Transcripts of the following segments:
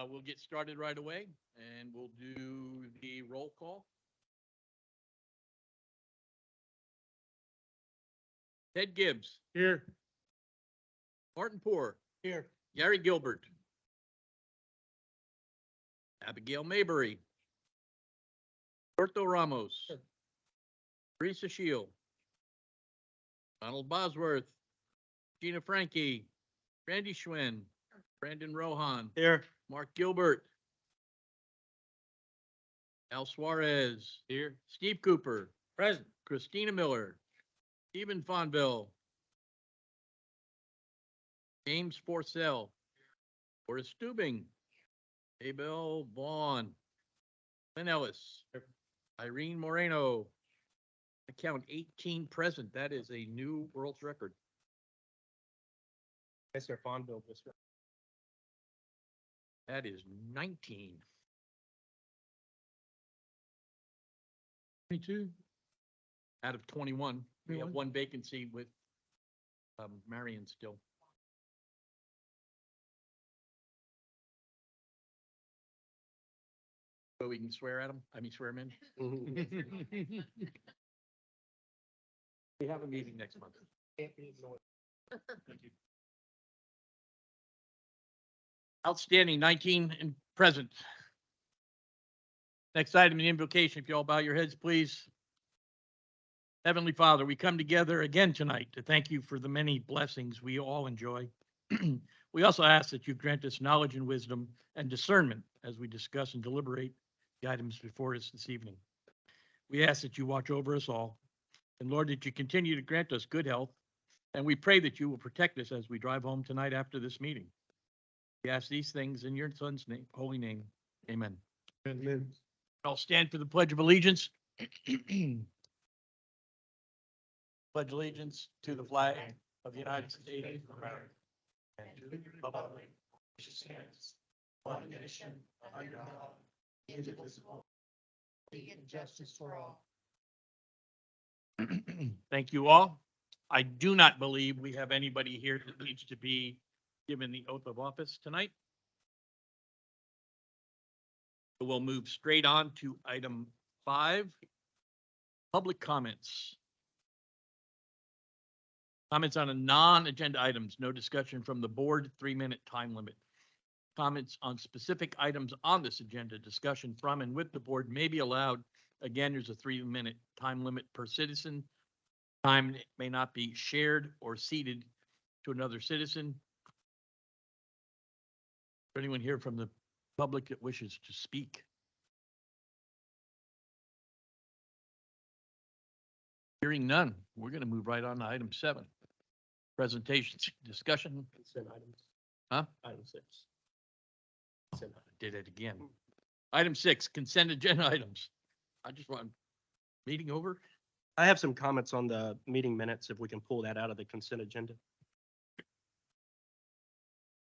We'll get started right away and we'll do the roll call. Ted Gibbs. Here. Martin Poor. Here. Gary Gilbert. Abigail Maybury. Roberto Ramos. Here. Teresa Shield. Donald Bosworth. Gina Frankie. Randy Schwinn. Brandon Rohan. Here. Mark Gilbert. Al Suarez. Here. Steve Cooper. Present. Christina Miller. Stephen Fonville. James Forcell. Horace Stubing. Abel Vaughn. Lynn Ellis. Irene Moreno. I count 18 present. That is a new world's record. Mr. Fonville, Mr. That is 19. 22. Out of 21. We have 21. one vacancy with Marion still. So we can swear at him? Swear him in? We have a meeting next month. Thank you. Outstanding, 19 and present. Next item, the invocation. If you all bow your heads, please. Heavenly Father, we come together again tonight to thank you for the many blessings we all enjoy. We also ask that you grant us knowledge and wisdom and discernment as we discuss and deliberate the items before us this evening. We ask that you watch over us all. And Lord, that you continue to grant us good health. And we pray that you will protect us as we drive home tonight after this meeting. We ask these things in your son's name, holy name. Amen. Amen. I'll stand for the Pledge of Allegiance. Pledge allegiance to the flag of the United States of America and to the republic which stands one nation under God, indivisible, and justice for all. Thank you all. I do not believe we have anybody here that needs to be given the oath of office tonight. So we'll move straight on to item 5, public comments. Comments on a non-agenda items, no discussion from the board, 3-minute time limit. Comments on specific items on this agenda, discussion from and with the board may be allowed. Again, there's a 3-minute time limit per citizen. Time may not be shared or ceded to another citizen. Is there anyone here from the public that wishes to speak? Hearing none, we're going to move right on to item 7. Presentations, discussion. Consent items. Huh? Item 6. Did it again. Item 6, consent agenda items. I just want meeting over. I have some comments on the meeting minutes, if we can pull that out of the consent agenda.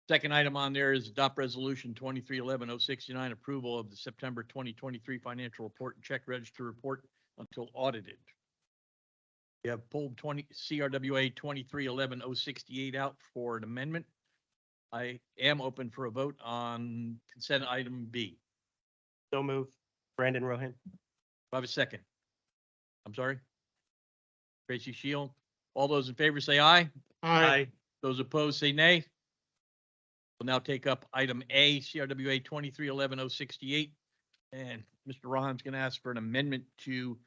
Second item on there is adopt resolution 2311-069, approval of the September 2023 financial report and check register report until audited. We have pulled CRWA 2311-068 out for an amendment. I am open for a vote on consent item B. So move. Brandon Rohan. Do I have a second? I'm sorry. Tracy Shield. All those in favor say aye. Aye. Those opposed say nay. We'll now take up item A, CRWA 2311-068. And Mr. Rohan's going to ask for an amendment to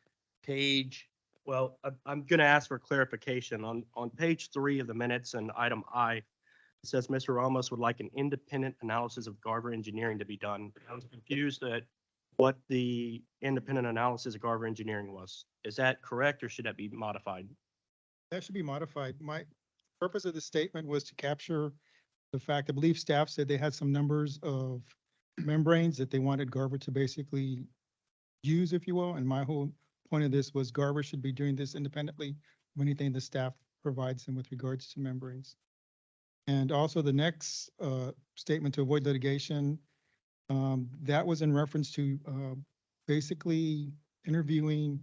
page. Well, I'm going to ask for clarification on page 3 of the minutes and item I. It says Mr. Ramos would like an independent analysis of Garver Engineering to be done. I was confused at what the independent analysis of Garver Engineering was. Is that correct or should that be modified? That should be modified. My purpose of the statement was to capture the fact, I believe staff said they had some numbers of membranes that they wanted Garver to basically use, if you will. And my whole point of this was Garver should be doing this independently of anything the staff provides them with regards to membranes. And also the next statement to avoid litigation, that was in reference to basically interviewing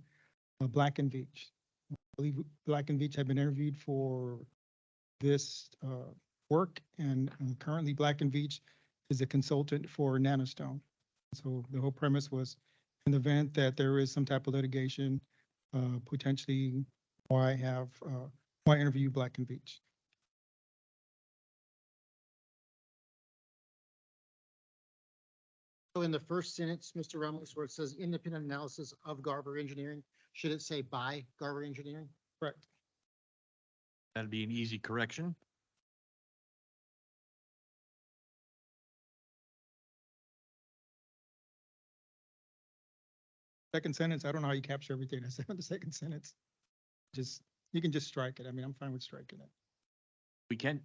Black and Veatch. I believe Black and Veatch have been interviewed for this work, and currently Black and Veatch is a consultant for Nanostone. So the whole premise was, in the event that there is some type of litigation, potentially, why interview Black and Veatch? So in the first sentence, Mr. Ramos, where it says independent analysis of Garber Engineering, should it say by Garber Engineering? Correct. That'd be an easy correction. Second sentence, I don't know how you capture everything I said in the second sentence. You can just strike it. I mean, I'm fine with striking it. We can,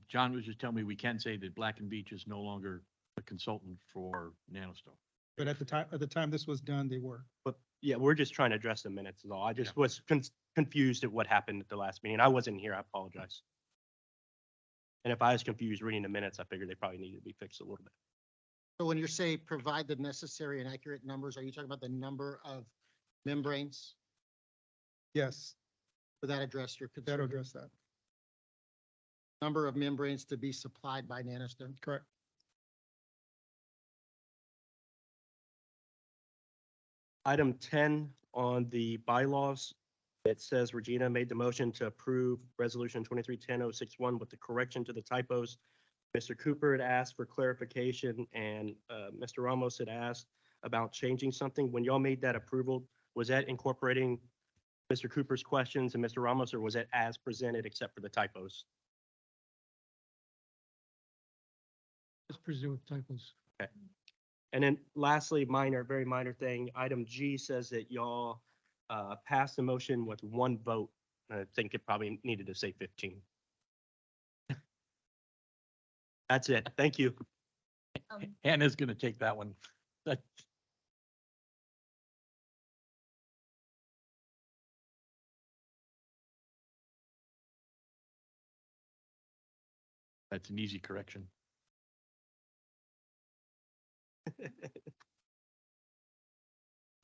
John was just telling me we can say that Black and Veatch is no longer a consultant for Nanostone. But at the time this was done, they were. But yeah, we're just trying to address the minutes is all. I just was confused at what happened at the last meeting. I wasn't here. I apologize. And if I was confused reading the minutes, I figured they probably needed to be fixed a little bit. So when you say provide the necessary and accurate numbers, are you talking about the number of membranes? Yes, Would that address your concern? that'll address that. Number of membranes to be supplied by Nanostone? Correct. Item 10 on the bylaws, it says Regina made the motion to approve resolution 23-10-061 with the correction to the typos. Mr. Cooper had asked for clarification and Mr. Ramos had asked about changing something. When y'all made that approval, was that incorporating Mr. Cooper's questions and Mr. Ramos, or was it as presented except for the typos? Let's presume typos. And then lastly, minor, very minor thing, item G says that y'all passed the motion with one vote. I think it probably needed to say 15. That's it. Thank you. Hannah's gonna take that one. That's an easy correction.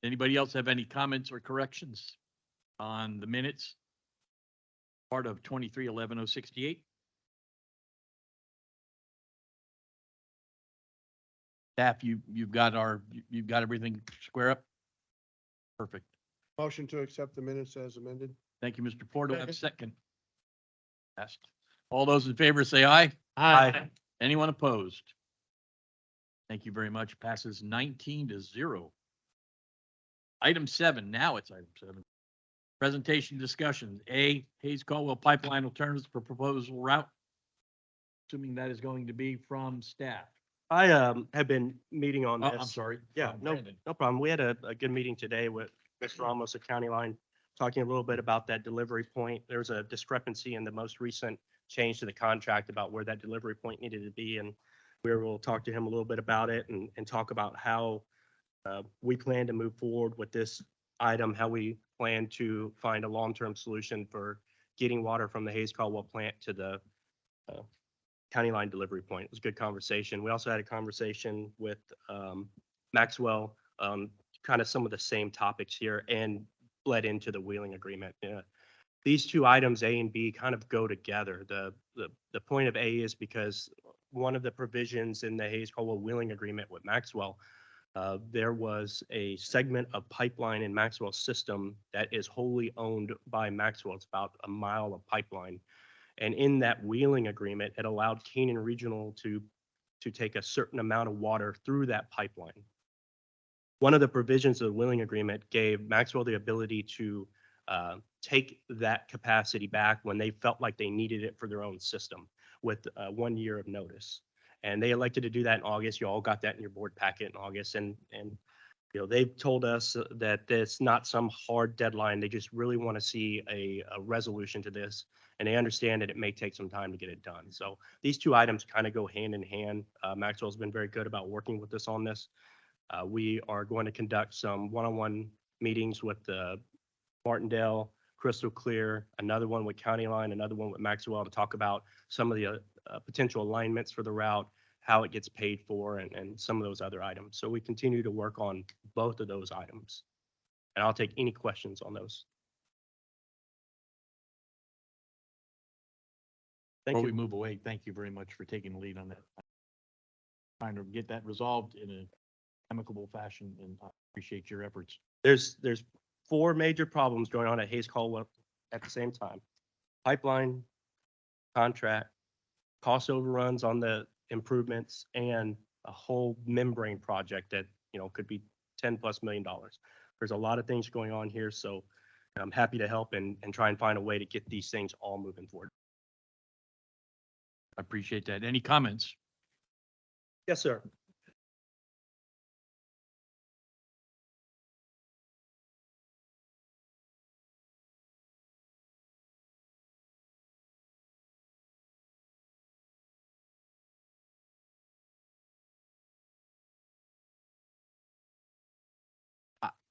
Anybody else have any comments or corrections on the minutes? Part of 23-11-068. Staff, you've got everything square up? Perfect. Motion to accept the minutes as amended. Thank you, Mr. Porter. Have a second. Passed. All those in favor say aye. Aye. Anyone opposed? Thank you very much. Passes 19-0. Item 7, now it's item 7. Presentation discussion. A, Hayes Caldwell Pipeline Alternatives for Proposal Route. Assuming that is going to be from staff. I have been meeting on Oh, this. I'm sorry. Yeah, From no, Brandon. no problem. We had a good meeting today with Mr. Ramos at County Line, talking a little bit about that delivery point. There was a discrepancy in the most recent change to the contract about where that delivery point needed to be. And we will talk to him a little bit about it and talk about how we plan to move forward with this item, how we plan to find a long-term solution for getting water from the Hayes Caldwell plant to the County Line delivery point. It was a good conversation. We also had a conversation with Maxwell, kind of some of the same topics here and bled into the wheeling agreement. These two items, A and B, kind of go together. The point of A is because one of the provisions in the Hayes Caldwell wheeling agreement with Maxwell, there was a segment of pipeline in Maxwell's system that is wholly owned by Maxwell. It's about a mile of pipeline. And in that wheeling agreement, it allowed Canaan Regional to take a certain amount of water through that pipeline. One of the provisions of the wheeling agreement gave Maxwell the ability to take that capacity back when they felt like they needed it for their own system with 1 year of notice. And they elected to do that in August. You all got that in your board packet in August. And you know, they've told us that it's not some hard deadline. They just really want to see a resolution to this. And they understand that it may take some time to get it done. So these two items kind of go hand in hand. Maxwell's been very good about working with us on this. We are going to conduct some one-on-one meetings with Martindale, Crystal Clear, another one with County Line, another one with Maxwell to talk about some of the potential alignments for the route, how it gets paid for, and some of those other items. So we continue to work on both of those items. And I'll take any questions on those. Thank Before you. we move away, thank you very much for taking the lead on that. trying to get that resolved in a amicable fashion, and I appreciate your efforts. There's four major problems going on at Hayes Caldwell at the same time. Pipeline, contract, cost overruns on the improvements, and a whole membrane project that, could be $10+ million. There's a lot of things going on here, so I'm happy to help and try and find a way to get these things all moving forward. I appreciate that. Any comments? Yes, sir.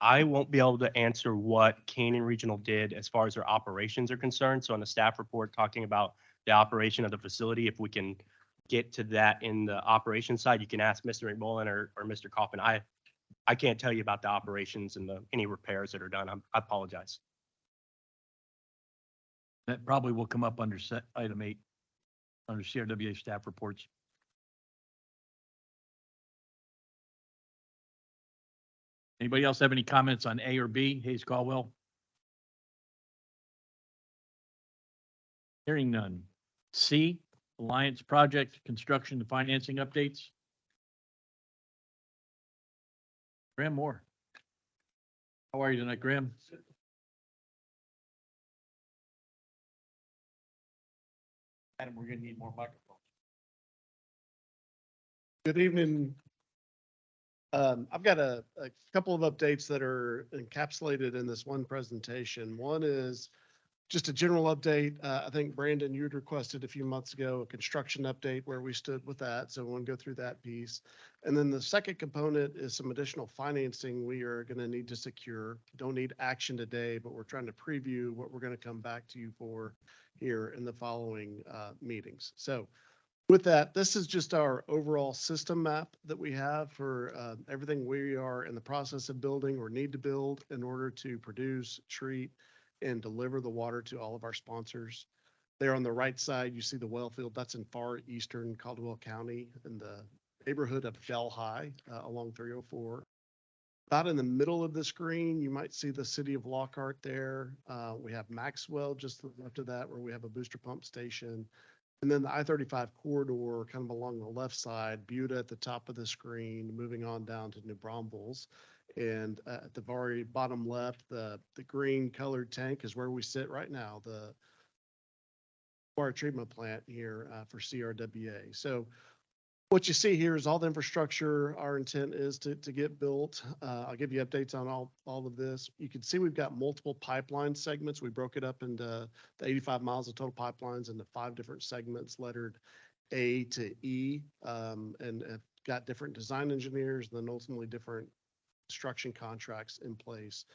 I won't be able to answer what Canyon Regional did as far as their operations are concerned. So on the staff report talking about the operation of the facility, if we can get to that in the operations side, you can ask Mr. McMullen or Mr. Coffin. I can't tell you about the operations and any repairs that are done. I apologize. That probably will come up under item 8, under CRWA staff reports. Anybody else have any comments on A or B, Hayes Caldwell? Hearing none. C, Alliance Project Construction and Financing Updates. Graham Moore. How are you tonight, Graham? Adam, we're gonna need more microphones. Good evening. I've got a couple of updates that are encapsulated in this one presentation. One is just a general update. I think Brandon, you'd requested a few months ago, a construction update where we stood with that. So I want to go through that piece. And then the second component is some additional financing we are going to need to secure. Don't need action today, but we're trying to preview what we're going to come back to you for here in the following meetings. So with that, this is just our overall system map that we have for everything we are in the process of building or need to build in order to produce, treat, and deliver the water to all of our sponsors. There on the right side, you see the well field. That's in far eastern Caldwell County in the neighborhood of Delhi along 304. About in the middle of the screen, you might see the city of Lockhart there. We have Maxwell just to the left of that, where we have a booster pump station. And then the I-35 corridor kind of along the left side, Buda at the top of the screen, moving on down to New Braunfels. And at the very bottom left, the green colored tank is where we sit right now, the water treatment plant here for CRWA. So what you see here is all the infrastructure our intent is to get built. I'll give you updates on all of this. You can see we've got multiple pipeline segments. We broke it up into the 85 miles of total pipelines into 5 different segments, lettered A to E, and have got different design engineers, and then ultimately different construction contracts in place.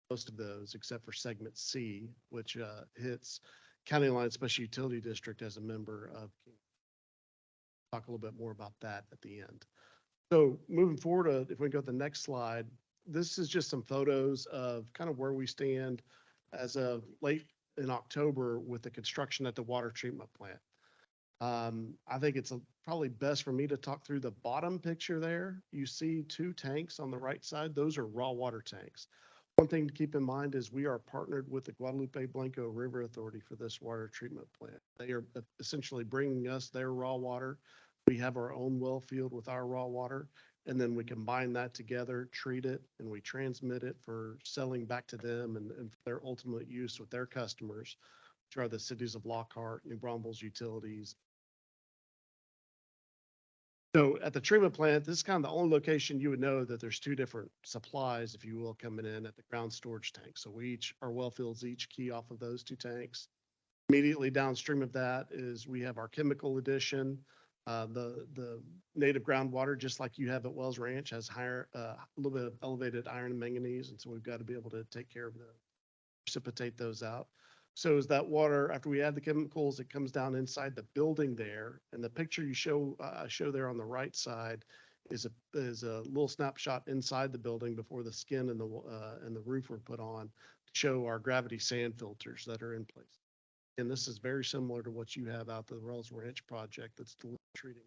Most of those, except for segment C, which hits County Line Special Utility District as a member of. Talk a little bit more about that at the end. So moving forward, if we go to the next slide, this is just some photos of kind of where we stand as of late in October with the construction at the water treatment plant. I think it's probably best for me to talk through the bottom picture there. You see 2 tanks on the right side. Those are raw water tanks. One thing to keep in mind is we are partnered with the Guadalupe Blanco River Authority for this water treatment plant. They are essentially bringing us their raw water. We have our own well field with our raw water, and then we combine that together, treat it, and we transmit it for selling back to them and for their ultimate use with their customers, which are the cities of Lockhart, New Braunfels Utilities. So at the treatment plant, this is kind of the only location you would know that there's 2 different supplies, if you will, coming in at the ground storage tank. So our well fields each key off of those 2 tanks. Immediately downstream of that is we have our chemical addition. The native groundwater, just like you have at Wells Ranch, has a little bit of elevated iron and manganese. And so we've got to be able to take care of precipitate those out. So as that water, after we add the chemicals, it comes down inside the building there. And the picture you show there on the right side is a little snapshot inside the building before the skin and the roof were put on to show our gravity sand filters that are in place. And this is very similar to what you have out the Wells Ranch project that's treating.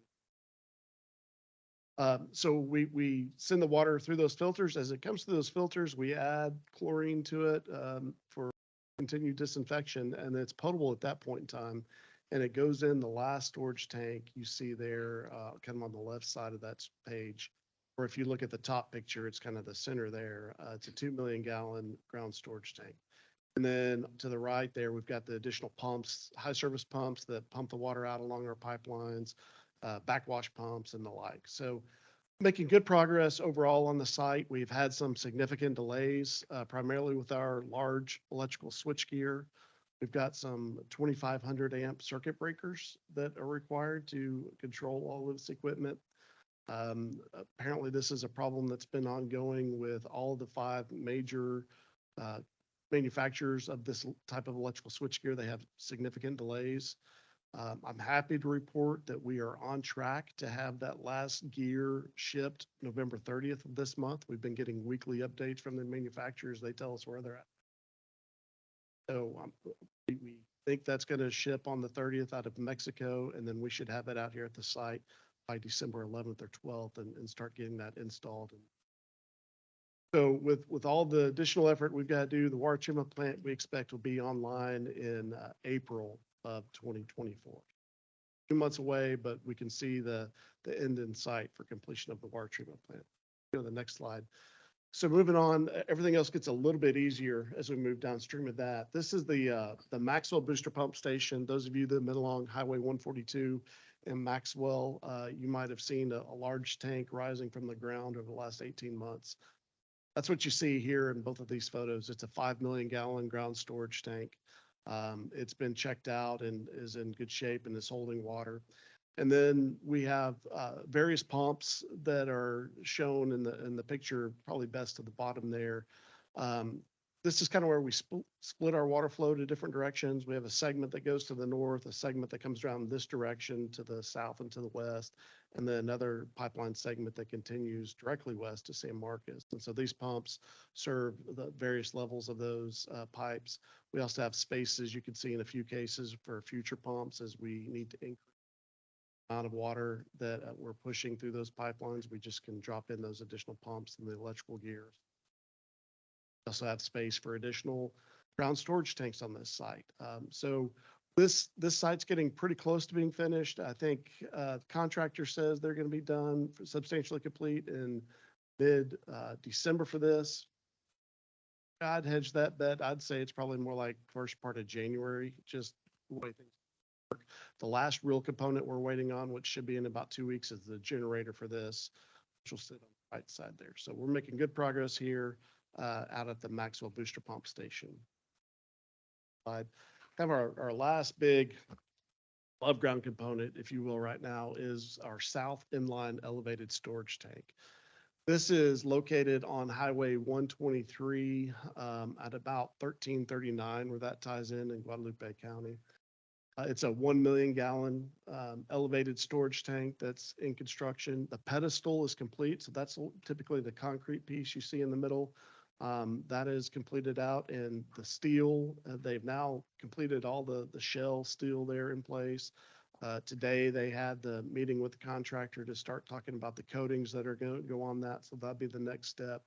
So we send the water through those filters. As it comes through those filters, we add chlorine to it for continued disinfection, and it's potable at that point in time. And it goes in the last storage tank you see there, kind of on the left side of that page. Or if you look at the top picture, it's kind of the center there. It's a 2 million gallon ground storage tank. And then to the right there, we've got the additional pumps, high service pumps that pump the water out along our pipelines, backwash pumps and the like. So making good progress overall on the site. We've had some significant delays, primarily with our large electrical switchgear. We've got some 2,500 amp circuit breakers that are required to control all of this equipment. Apparently this is a problem that's been ongoing with all the 5 major manufacturers of this type of electrical switchgear. They have significant delays. I'm happy to report that we are on track to have that last gear shipped November 30th of this month. We've been getting weekly updates from the manufacturers. They tell us where they're at. So we think that's going to ship on the 30th out of Mexico, and then we should have it out here at the site by December 11th or 12th and start getting that installed. So with all the additional effort we've got to do, the water treatment plant we expect will be online in April of 2024. 2 months away, but we can see the end in sight for completion of the water treatment plant. Go to the next slide. So moving on, everything else gets a little bit easier as we move downstream of that. This is the Maxwell booster pump station. Those of you that have been along Highway 142 in Maxwell, you might have seen a large tank rising from the ground over the last 18 months. That's what you see here in both of these photos. It's a 5 million gallon ground storage tank. It's been checked out and is in good shape and is holding water. And then we have various pumps that are shown in the picture, probably best at the bottom there. This is kind of where we split our water flow to different directions. We have a segment that goes to the north, a segment that comes around this direction to the south and to the west, and then another pipeline segment that continues directly west to San Marcos. And so these pumps serve the various levels of those pipes. We also have spaces you can see in a few cases for future pumps as we need to increase the amount of water that we're pushing through those pipelines. We just can drop in those additional pumps and the electrical gears. We also have space for additional ground storage tanks on this site. So this site's getting pretty close to being finished. I think the contractor says they're going to be done substantially complete in mid December for this. I'd hedge that bet. I'd say it's probably more like first part of January, just the way things work. The last real component we're waiting on, which should be in about 2 weeks, is the generator for this, which will sit on the right side there. So we're making good progress here out at the Maxwell booster pump station. Kind of our last big above ground component, if you will, right now is our south inline elevated storage tank. This is located on Highway 123 at about 1339, where that ties in Guadalupe County. It's a 1 million gallon elevated storage tank that's in construction. The pedestal is complete, so that's typically the concrete piece you see in the middle. That is completed out, and the steel, they've now completed all the shell steel there in place. Today they had the meeting with the contractor to start talking about the coatings that are going to go on that. So that'll be the next step.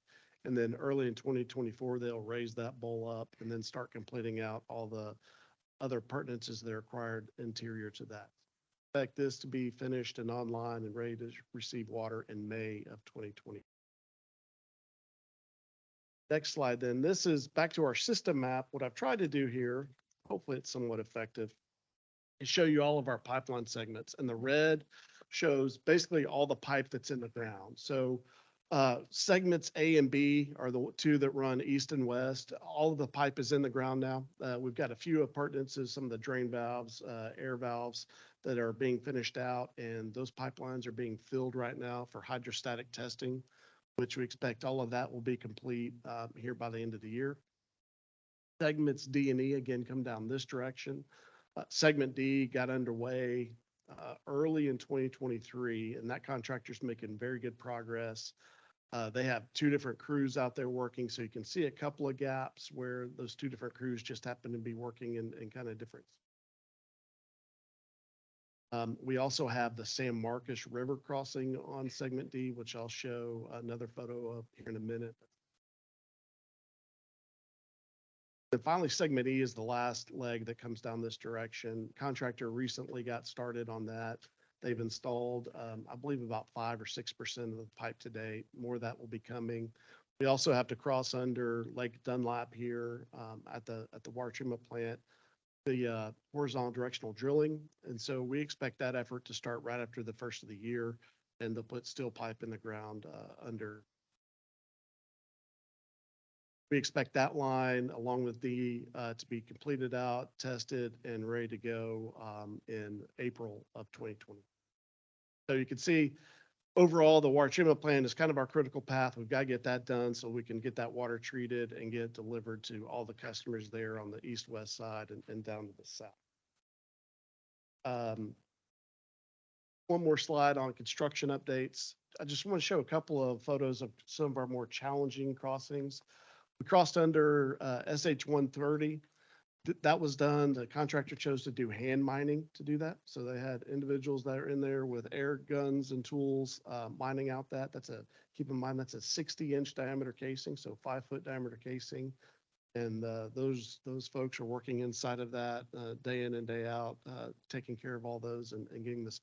And then early in 2024, they'll raise that bowl up and then start completing out all the other appurtenances that are required interior to that. Expect this to be finished and online and ready to receive water in May of 2020. Next slide then. This is back to our system map. What I've tried to do here, hopefully it's somewhat effective, is show you all of our pipeline segments. And the red shows basically all the pipe that's in the ground. So segments A and B are the 2 that run east and west. All of the pipe is in the ground now. We've got a few appurtenances, some of the drain valves, air valves that are being finished out, and those pipelines are being filled right now for hydrostatic testing, which we expect all of that will be complete here by the end of the year. Segments D and E again come down this direction. Segment D got underway early in 2023, and that contractor's making very good progress. They have 2 different crews out there working, so you can see a couple of gaps where those 2 different crews just happen to be working in kind of different. We also have the San Marcos River crossing on segment D, which I'll show another photo of here in a minute. And finally, segment E is the last leg that comes down this direction. Contractor recently got started on that. They've installed, I believe, about 5 or 6% of the pipe to date. More of that will be coming. We also have to cross under Lake Dunlap here at the water treatment plant, the horizontal directional drilling. And so we expect that effort to start right after the first of the year, and they'll put steel pipe in the ground under. We expect that line along with the to be completed out, tested, and ready to go in April of 2020. So you can see overall, the water treatment plant is kind of our critical path. We've got to get that done so we can get that water treated and get it delivered to all the customers there on the east-west side and down to the south. One more slide on construction updates. I just want to show a couple of photos of some of our more challenging crossings. We crossed under SH 130. That was done. The contractor chose to do hand mining to do that. So they had individuals that are in there with air guns and tools mining out that. Keep in mind, that's a 60-inch diameter casing, so 5-foot diameter casing. And those folks are working inside of that day in and day out, taking care of all those and getting this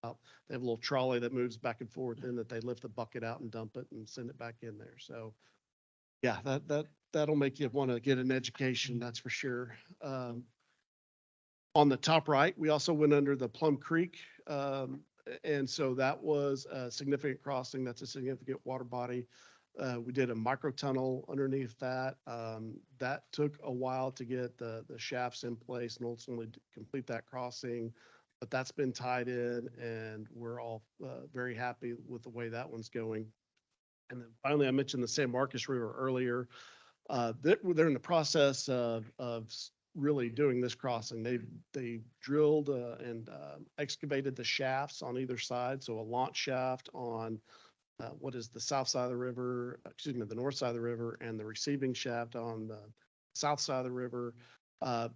out. They have a little trolley that moves back and forth in that they lift the bucket out and dump it and send it back in there. So yeah, that'll make you want to get an education, that's for sure. On the top right, we also went under the Plum Creek. And so that was a significant crossing. That's a significant water body. We did a micro tunnel underneath that. That took a while to get the shafts in place and ultimately complete that crossing. But that's been tied in, and we're all very happy with the way that one's going. And then finally, I mentioned the San Marcos River earlier. They're in the process of really doing this crossing. They drilled and excavated the shafts on either side. So a launch shaft on what is the south side of the river, the north side of the river, and the receiving shaft on the south side of the river.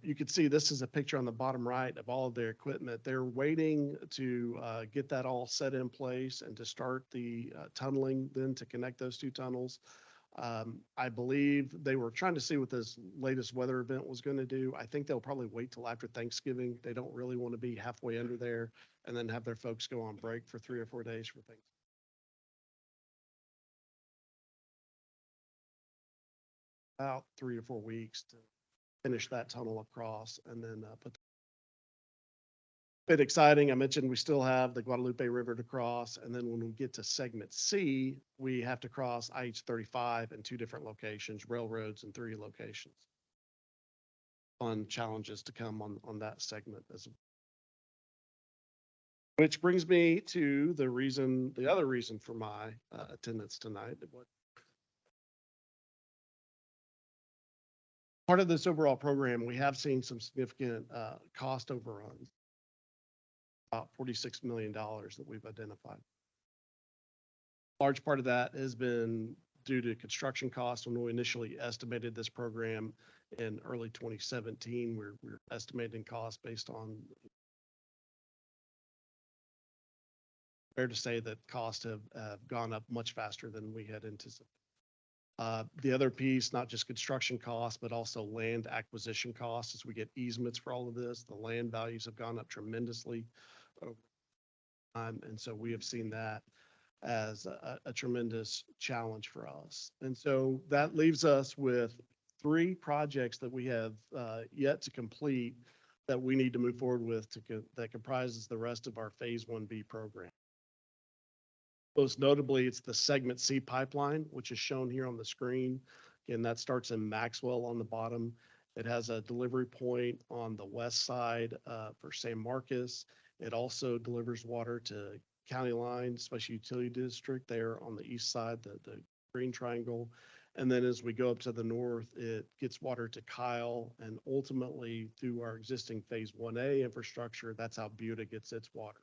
You can see this is a picture on the bottom right of all of their equipment. They're waiting to get that all set in place and to start the tunneling then to connect those two tunnels. I believe they were trying to see what this latest weather event was going to do. I think they'll probably wait till after Thanksgiving. They don't really want to be halfway under there and then have their folks go on break for 3 or 4 days for things. About 3 or 4 weeks to finish that tunnel across and then put. Bit exciting. I mentioned we still have the Guadalupe River to cross. And then when we get to segment C, we have to cross IH-35 in 2 different locations, railroads in 3 locations. Fun challenges to come on that segment as well. Which brings me to the other reason for my attendance tonight. Part of this overall program, we have seen some significant cost overruns, about $46 million that we've identified. Large part of that has been due to construction costs. When we initially estimated this program in early 2017, we're estimating costs based on. Fair to say that costs have gone up much faster than we had anticipated. The other piece, not just construction costs, but also land acquisition costs. As we get easements for all of this, the land values have gone up tremendously over time. And so we have seen that as a tremendous challenge for us. And so that leaves us with 3 projects that we have yet to complete that we need to move forward with that comprises the rest of our Phase 1B program. Most notably, it's the segment C pipeline, which is shown here on the screen. Again, that starts in Maxwell on the bottom. It has a delivery point on the west side for San Marcos. It also delivers water to County Line Special Utility District there on the east side, the green triangle. And then as we go up to the north, it gets water to Kyle, and ultimately through our existing Phase 1A infrastructure, that's how Buda gets its water.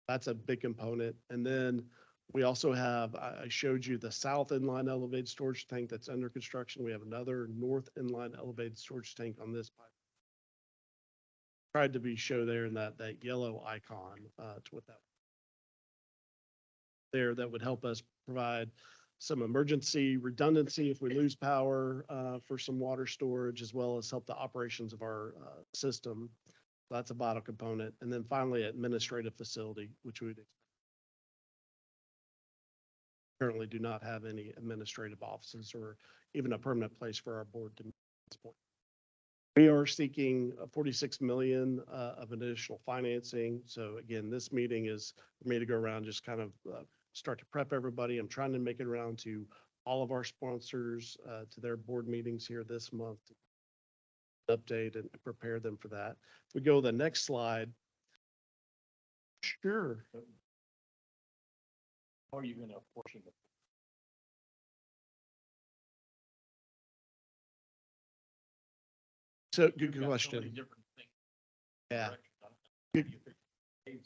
That's a big component. And then we also have, I showed you the south inline elevated storage tank that's under construction. We have another north inline elevated storage tank on this pipe. tried to be show there in that yellow icon, to what that there that would help us provide some emergency redundancy if we lose power, for some water storage, as well as help the operations of our, system. That's a vital component. And then finally, administrative facility, which we currently do not have any administrative offices or even a permanent place for our board to meet at this point. We are seeking 46 million of additional financing. So again, this meeting is for me to go around, just kind of start to prep everybody. I'm trying to make it around to all of our sponsors, to their board meetings here this month, to update and prepare them for that. If we go to the next slide. Sure. How are you going to apportion it? So good You've got so many question. different things. Yeah. Directions on it.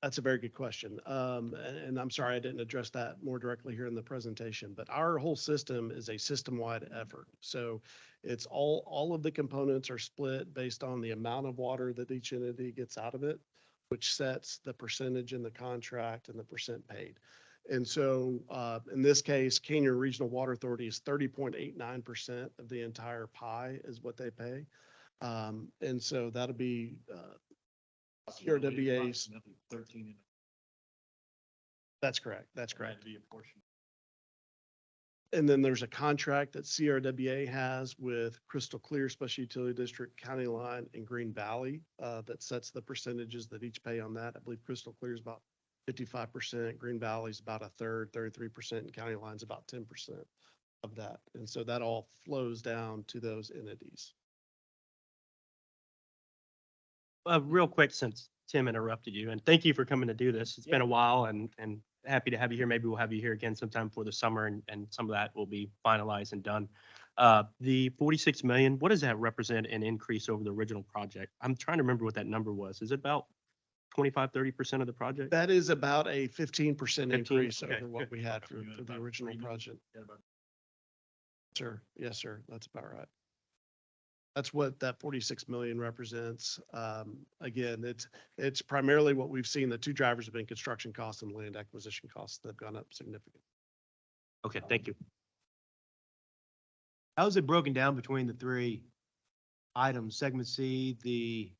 That's a very good question. And I'm sorry I didn't address that more directly here in the presentation, but our whole system is a system-wide effort. So it's all of the components are split based on the amount of water that each entity gets out of it, which sets the percentage in the contract and the percent paid. And so, in this case, Canyon Regional Water Authority is 30.89% of the entire pie is what they pay. And so that'll be, CRWA's. 13. That's correct. That's correct. To be apportioned. And then there's a contract that CRWA has with Crystal Clear Special Utility District, County Line, and Green Valley, that sets the percentages that each pay on that. I believe Crystal Clear is about 55%, Green Valley is about a third, 33%, and County Line's about 10% of that. And so that all flows down to those entities. Real quick, since Tim interrupted you, and thank you for coming to do this. It's been a while and happy to have you here. Maybe we'll have you here again sometime before the summer and some of that will be finalized and done. The 46 million, what does that represent an increase over the original project? I'm trying to remember what that number was. Is it about 25, 30% of the project? That is about a 15% 15? increase Okay, over what good. we had You for had the about original 3 million. project. Yeah, about- Sir, yes, sir. That's about right. That's what that 46 million represents. Again, it's primarily what we've seen. The two drivers have been construction costs and land acquisition costs that have gone up significantly. Okay, thank you. How is it broken down between the three items, segment C, the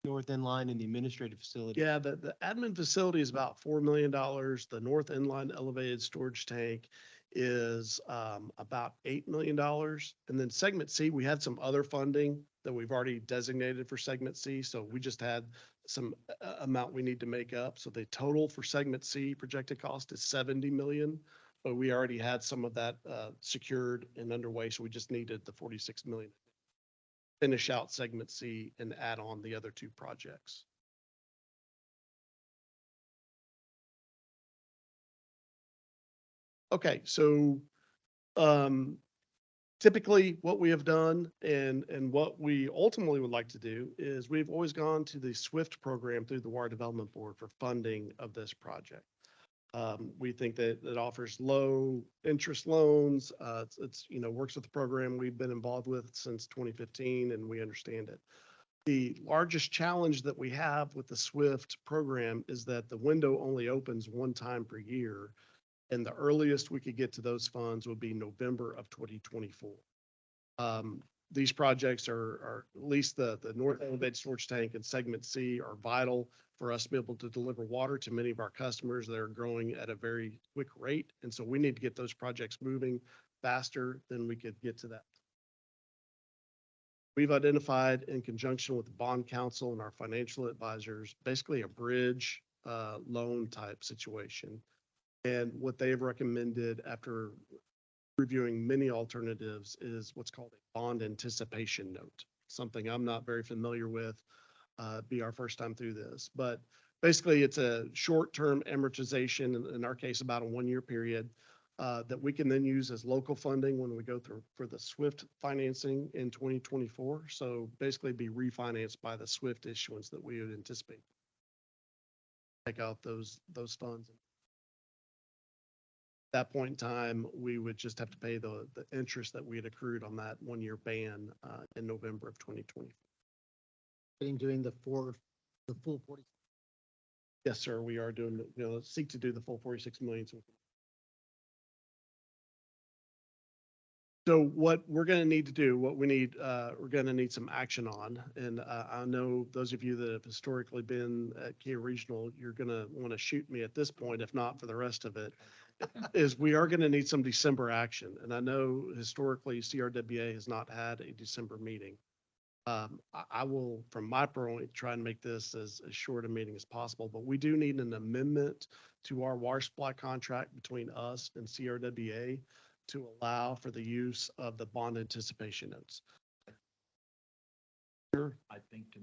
north end line, and the administrative facility? Yeah, the admin facility is about $4 million. The north inline elevated storage tank is about $8 million. And then segment C, we had some other funding that we've already designated for segment C. So we just had some amount we need to make up. So the total for segment C projected cost is 70 million, but we already had some of that secured and underway. So we just needed the 46 million. Finish out segment C and add on the other two projects. Okay, so typically what we have done and what we ultimately would like to do is we've always gone to the SWIFT program through the Water Development Board for funding of this project. We think that it offers low interest loans. It's works with the program we've been involved with since 2015 and we understand it. The largest challenge that we have with the SWIFT program is that the window only opens one time per year. And the earliest we could get to those funds would be November of 2024. These projects are at least the north elevated storage tank and segment C are vital for us to be able to deliver water to many of our customers that are growing at a very quick rate. And so we need to get those projects moving faster than we could get to that. We've identified in conjunction with the bond counsel and our financial advisors, basically a bridge loan type situation. And what they've recommended after reviewing many alternatives is what's called a bond anticipation note, something I'm not very familiar with, be our first time through this. But basically, it's a short-term amortization, in our case, about a 1-year period, that we can then use as local funding when we go through for the SWIFT financing in 2024. So basically be refinanced by the SWIFT issuance that we would anticipate. Take out those funds. At that point in time, we would just have to pay the interest that we had accrued on that 1-year ban in November of 2020. doing the full 40. Yes, sir, we are doing, seek to do the full 46 million. So what we're going to need to do, what we need, we're going to need some action on. And I know those of you that have historically been at Kia Regional, you're going to want to shoot me at this point, if not for the rest of it, is we are going to need some December action. And I know historically CRWA has not had a December meeting. I will, from my point, try and make this as short a meeting as possible, but we do need an amendment to our water supply contract between us and CRWA to allow for the use of the bond anticipation notes. I think to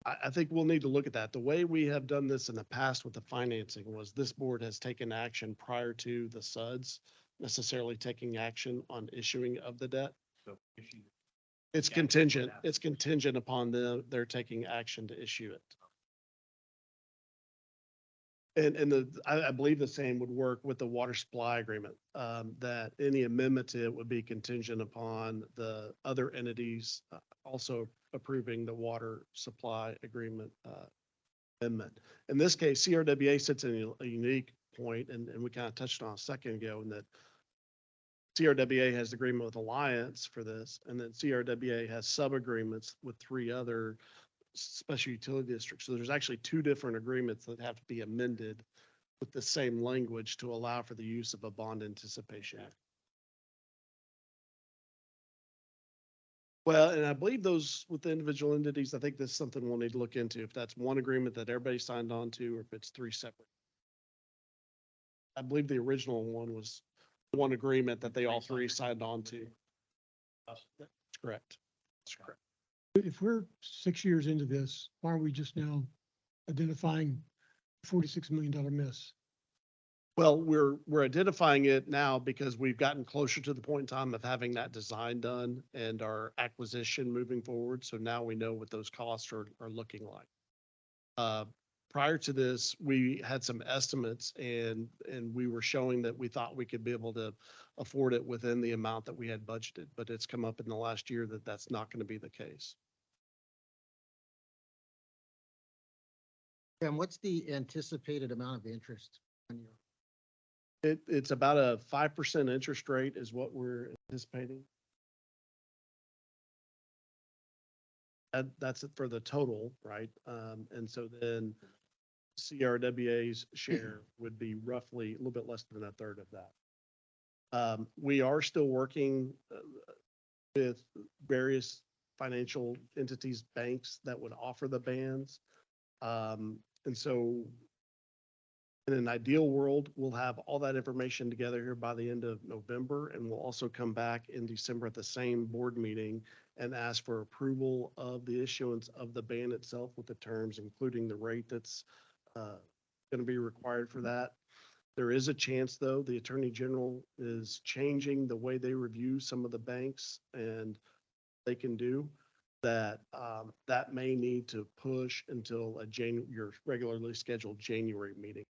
I think we'll need to look at that. The way we have done this in the past with the financing was this board has taken action prior to the SUDS necessarily taking action on issuing of the debt. so issue. It's Yeah, contingent. without- It's contingent upon their taking action to issue it. And I believe the same would work with the water supply agreement, that any amendment to it would be contingent upon the other entities also approving the water supply agreement amendment. In this case, CRWA sits in a unique point, and we kind of touched on a second ago, in that CRWA has agreement with Alliance for this, and then CRWA has sub-agreements with 3 other special utility districts. So there's actually 2 different agreements that have to be amended with the same language to allow for the use of a bond anticipation. Well, and I believe those with the individual entities, I think that's something we'll need to look into, if that's one agreement that everybody signed on to, or if it's 3 separate. I believe the original one was one agreement that they all 3 signed on to. That's correct. That's correct. If we're 6 years into this, why aren't we just now identifying $46 million miss? Well, we're identifying it now because we've gotten closer to the point in time of having that design done and our acquisition moving forward. So now we know what those costs are looking like. Prior to this, we had some estimates and we were showing that we thought we could be able to afford it within the amount that we had budgeted, but it's come up in the last year that that's not going to be the case. And what's the anticipated amount of interest on your? It's about a 5% interest rate is what we're anticipating. That's it for the total, right? And so then CRWA's share would be roughly a little bit less than a third of that. We are still working with various financial entities, banks that would offer the bands. And so in an ideal world, we'll have all that information together here by the end of November, and we'll also come back in December at the same board meeting and ask for approval of the issuance of the ban itself with the terms, including the rate that's going to be required for that. There is a chance, though, the Attorney General is changing the way they review some of the banks, and they can do that. That may need to push until your regularly scheduled January meeting.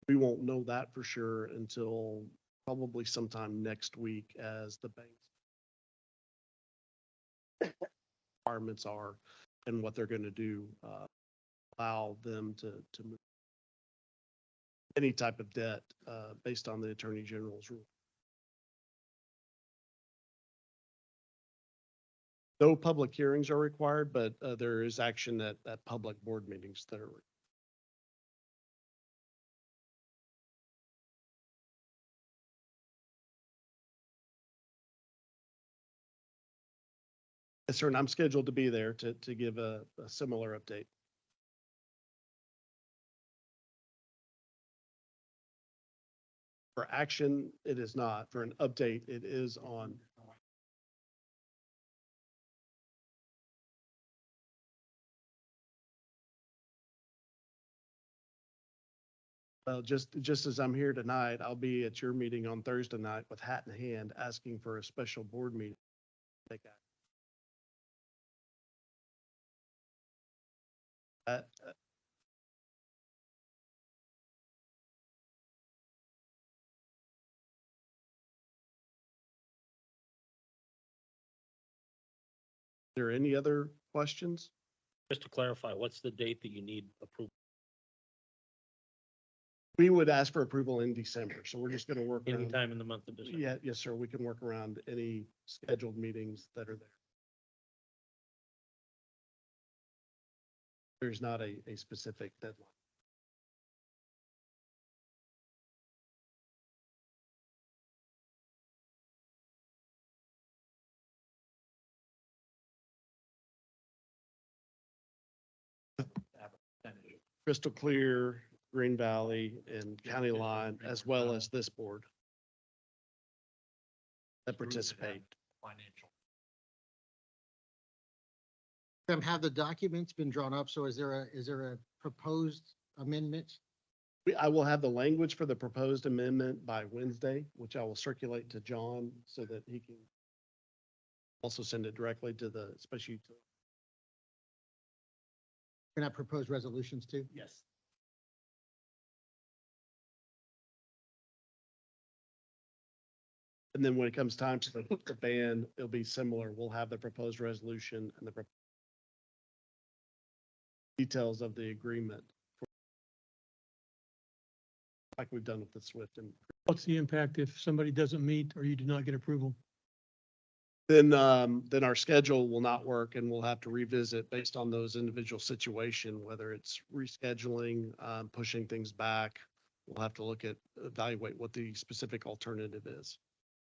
We won't know that for sure until probably sometime next week, as the bank's requirements are and what they're going to do, allow them to move any type of debt based on the Attorney General's rule. No public hearings are required, but there is action at public board meetings that are. Yes, sir, and I'm scheduled to be there to give a similar update. For action, it is not. For an update, it is on. Well, just as I'm here tonight, I'll be at your meeting on Thursday night with hat in hand, asking for a special board meeting. Take action. Uh, there any other questions? Just to clarify, what's the date that you need approval? We would ask for approval in December, so we're just gonna work around. Anytime in the month of December? Yeah, yes, sir. We can work around any scheduled meetings that are there. There's not a specific deadline. Crystal Clear, Green Valley, and County Line, as well as this board that participate. Financial. Have the documents been drawn up? So is there a proposed amendment? I will have the language for the proposed amendment by Wednesday, which I will circulate to John so that he can also send it directly to the special utility. Can I propose resolutions too? Yes. And then when it comes time to the ban, it'll be similar. We'll have the proposed resolution and the details of the agreement. Like we've done with the SWIFT. And What's the impact if somebody doesn't meet or you do not get approval? then our schedule will not work and we'll have to revisit based on those individual situation, whether it's rescheduling, pushing things back. We'll have to evaluate what the specific alternative is.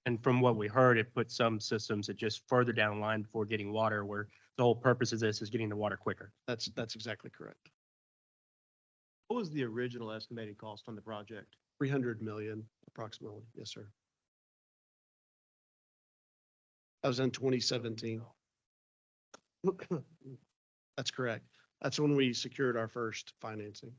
And from what we heard, it put some systems that just further down the line before getting water, where the whole purpose of this is getting the water quicker. That's exactly correct. What was the original estimated cost on the project? 300 million approximately. Yes, sir. That was in 2017. That's correct. That's when we secured our first financing.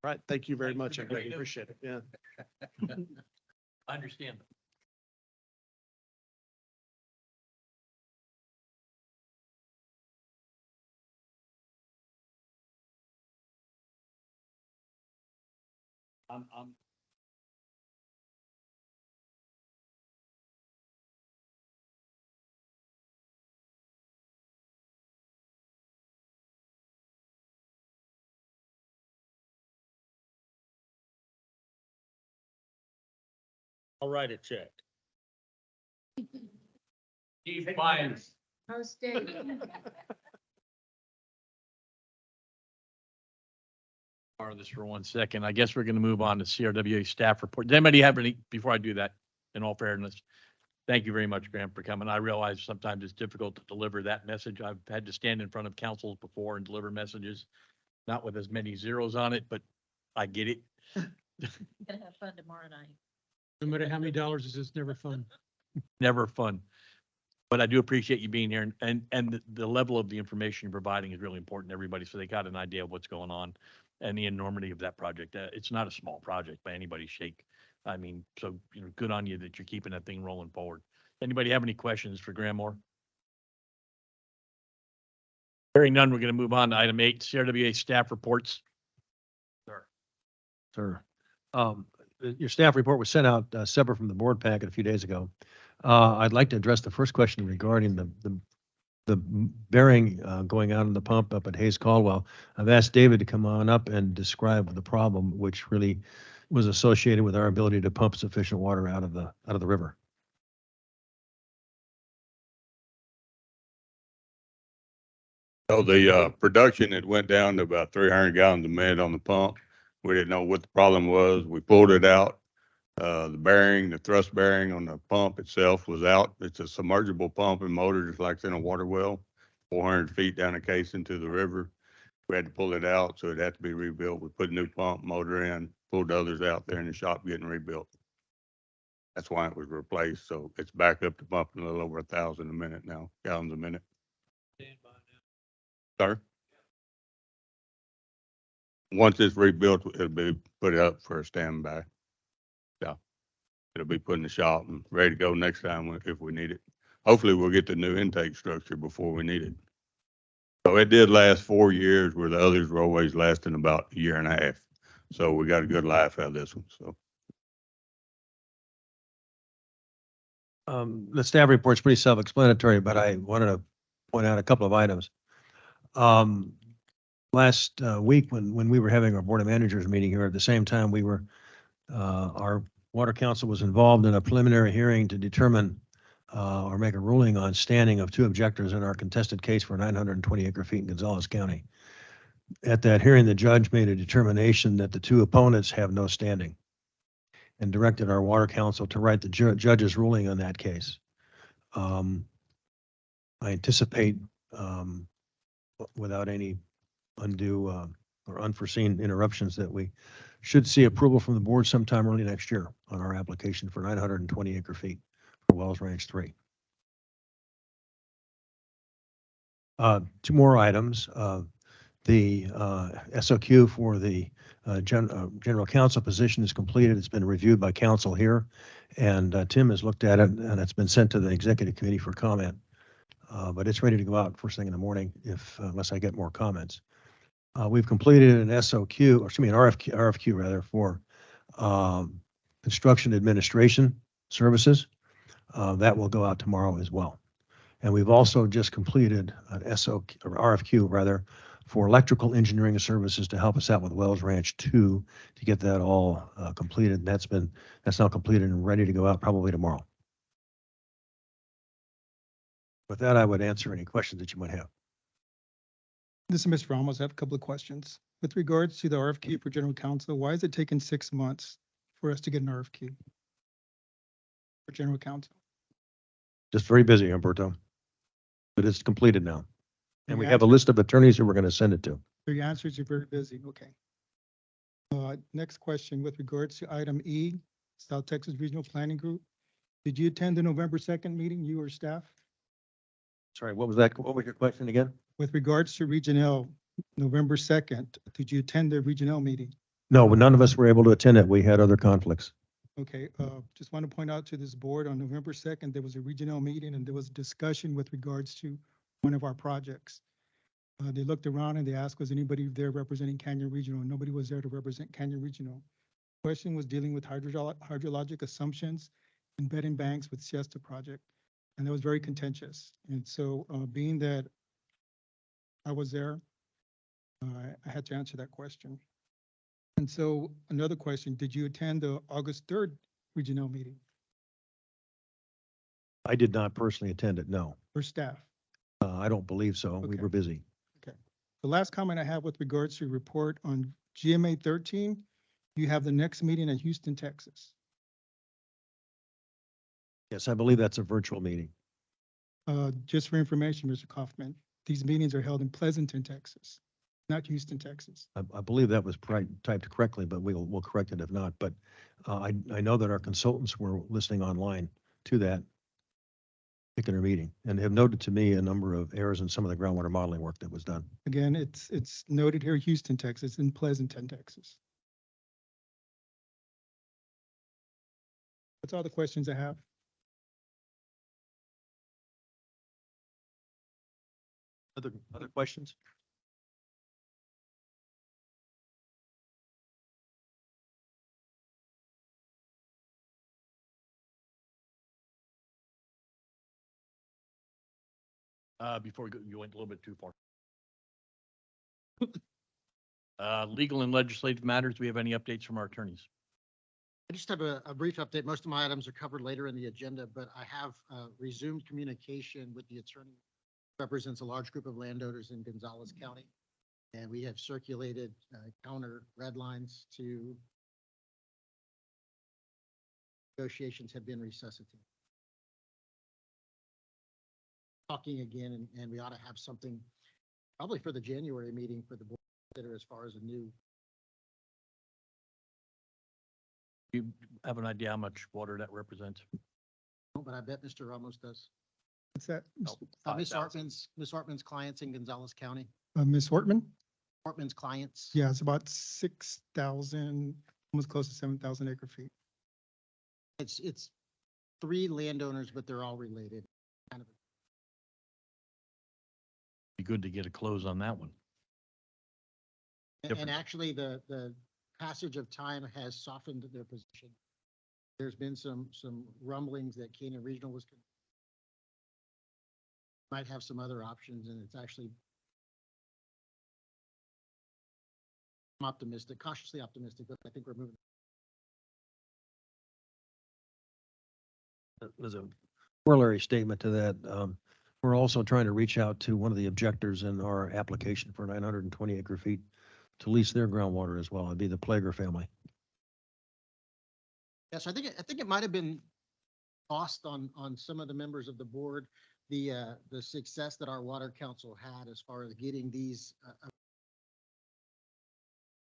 Right. Thank you very Thanks much. for I the greatly great appreciate it. Yeah. I understand. I'm I'll write a check. Steve Byers. Most days. Borrow this for 1 second. I guess we're going to move on to CRWA staff report. Does anybody have any, before I do that, in all fairness? Thank you very much, Graham, for coming. I realize sometimes it's difficult to deliver that message. I've had to stand in front of councils before and deliver messages, not with as many zeros on it, but I get it. Gonna have fun tomorrow night. No matter how many dollars, it's never fun. Never fun. But I do appreciate you being here and the level of the information you're providing is really important to everybody. So they got an idea of what's going on and the enormity of that project. It's not a small project by anybody's shake. I mean, so, good on you that you're keeping that thing rolling forward. Anybody have any questions for Graham Moore? Hearing none, we're going to move on to item 8, CRWA staff reports. Sir, your staff report was sent out separate from the board packet a few days ago. I'd like to address the first question regarding the bearing going out in the pump up at Hayes Caldwell. I've asked David to come on up and describe the problem, which really was associated with our ability to pump sufficient water out of the river. So the production, it went down to about 300 gallons a minute on the pump. We didn't know what the problem was. We pulled it out. The bearing, the thrust bearing on the pump itself was out. It's a submergible pump and motor, just like it's in a water well, 400 feet down a case into the river. We had to pull it out, so it had to be rebuilt. We put a new pump motor in, pulled others out there in the shop getting rebuilt. That's why it was replaced. So it's back up to pumping a little over 1,000 a minute now, gallons a minute. Sir? Once it's rebuilt, it'll be put up for a standby. Yeah. it'll be put in the shop and ready to go next time if we need it. Hopefully we'll get the new intake structure before we need it. So it did last 4 years where the others were always lasting about a year and a half. So we got a good life out of this one, so. The staff report's pretty self-explanatory, but I wanted to point out a couple of items. Last week, when we were having our Board of Managers meeting here, at the same time, we were, our Water Council was involved in a preliminary hearing to determine or make a ruling on standing of 2 objectors in our contested case for 920 acre feet in Gonzales County. At that hearing, the judge made a determination that the 2 opponents have no standing and directed our Water Council to write the judge's ruling on that case. I anticipate, without any undue or unforeseen interruptions, that we should see approval from the board sometime early next year on our application for 920 acre feet for Wells Ranch 3. 2 more items. The SOQ for the general counsel position is completed. It's been reviewed by counsel here, and Tim has looked at it, and it's been sent to the executive committee for comment. But it's ready to go out first thing in the morning unless I get more comments. We've completed an SOQ, or excuse me, an RFQ rather, for construction administration services. That will go out tomorrow as well. And we've also just completed an RFQ rather for electrical engineering services to help us out with Wells Ranch 2 to get that all completed. That's now completed and ready to go out probably tomorrow. With that, I would answer any questions that you might have. This is Mr. Ramos. I have a couple of questions. With regards to the RFQ for general counsel, why is it taking 6 months for us to get an RFQ for general counsel? Just very busy, Humberto. But it's completed now. And we Your have a answer- list of attorneys who we're going to send it to. So your answers are very busy. Okay. Next question with regards to item E, South Texas Regional Planning Group. Did you attend the November 2nd meeting, you or staff? Sorry, what was that? What was your question again? With regards to Region L, November 2nd, did you attend the Region L meeting? No, but none of us were able to attend it. We had other conflicts. Okay, just want to point out to this board, on November 2nd, there was a Region L meeting and there was a discussion with regards to one of our projects. They looked around and they asked, was anybody there representing Canyon Regional? Nobody was there to represent Canyon Regional. Question was dealing with hydrologic assumptions and bed and banks with Siesta project. And that was very contentious. And so being that I was there, I had to answer that question. And so another question, did you attend the August 3rd Regional meeting I did not personally attend it, no. for staff? I don't believe so. We Okay. were busy. The last comment I have with regards to your report on GMA 13, you have the next meeting at Houston, Texas. Yes, I believe that's a virtual meeting. Just for information, Mr. Kaufman, these meetings are held in Pleasanton, Texas, not Houston, Texas. I believe that was typed correctly, but we'll correct it if not. But I know that our consultants were listening online to that particular meeting and have noted to me a number of errors in some of the groundwater modeling work that was done. Again, it's noted here, Houston, Texas, in Pleasanton, Texas. That's all the questions I have. Other questions? Before we go, you went a little bit too far. Legal and legislative matters, do we have any updates from our attorneys? I just have a brief update. Most of my items are covered later in the agenda, but I have resumed communication with the attorney who represents a large group of landowners in Gonzales County. And we have circulated counter red lines to negotiations have been resuscitated. Talking again, and we ought to have something probably for the January meeting for the board to consider as far as a new. You have an idea how much water that represents? But I bet Mr. Ramos does. What's that? No, Miss 5,000. Hartman's clients in Gonzales County. Ms. Hortman? Hartman's clients. Yeah, it's about 6,000, almost close to 7,000 acre feet. It's three landowners, but they're all related. Kind of. Be good to get a close on that one. And Different. actually, the passage of time has softened their position. There's been some rumblings that Canaan Regional might have some other options, and it's actually, I'm optimistic, cautiously optimistic, but I think we're moving. There's a corollary statement to that. We're also trying to reach out to one of the objectors in our application for 920 acre feet to lease their groundwater as well. It'd be the Plager family. Yes, I think it might have been lost on some of the members of the board, the success that our water council had as far as getting these.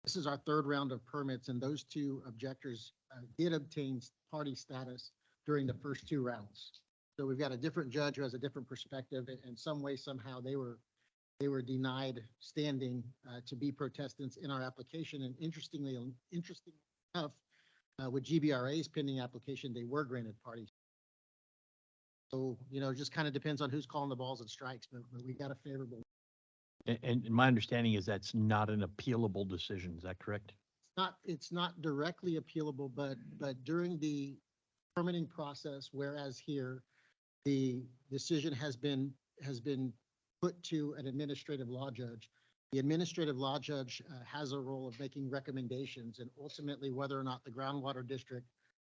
This is our third round of permits, and those two objectors did obtain party status during the first two rounds. So we've got a different judge who has a different perspective. In some way, somehow they were denied standing to be protestants in our application. And interestingly enough, with GBRA's pending application, they were granted parties. So, it just kind of depends on who's calling the balls and strikes, but we got a favorable. And my understanding is that's not an appealable decision. Is that correct? It's not directly appealable, but during the permitting process, whereas here, the decision has been put to an administrative law judge. The administrative law judge has a role of making recommendations, and ultimately whether or not the groundwater district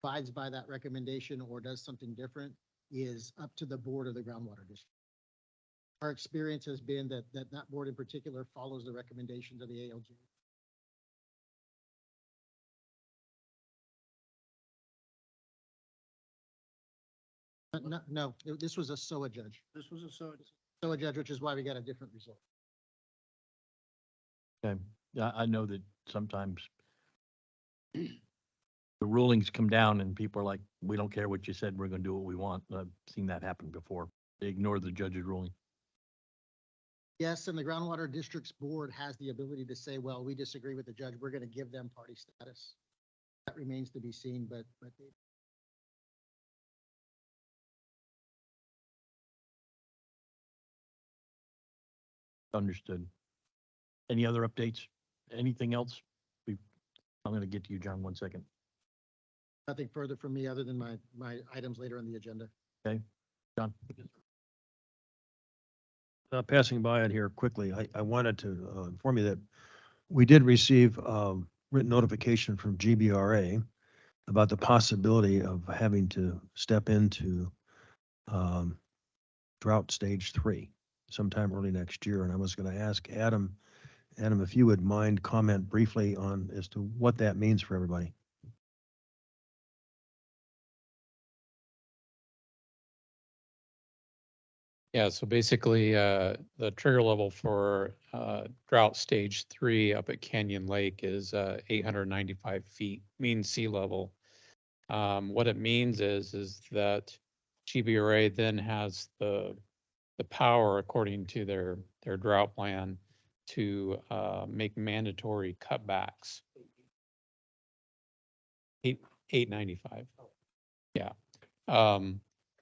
abides by that recommendation or does something different is up to the board of the groundwater district. Our experience has been that board in particular follows the recommendations of the ALJ. No, this was a SOA judge. This was a SOA judge, which is why we got a different result. Okay. Yeah, I know that sometimes the rulings come down and people are like, we don't care what you said, we're gonna do what we want. I've seen that happen before. They ignore the judge's ruling. Yes, and the groundwater district's board has the ability to say, well, we disagree with the judge, we're gonna give them party status. That remains to be seen, but Understood. Any other updates? Anything else? I'm gonna get to you, John, 1 second. nothing further from me other than my items later on the agenda. Okay, John? Passing by it here quickly, I wanted to inform you that we did receive written notification from GBRA about the possibility of having to step into drought stage 3 sometime early next year. And I was going to ask Adam, if you would mind comment briefly on as to what that means for everybody. Yeah, so basically, the trigger level for drought stage 3 up at Canyon Lake is 895 feet, mean sea level. What it means is that GBRA then has the power, according to their drought plan, to make mandatory cutbacks. 895. Yeah.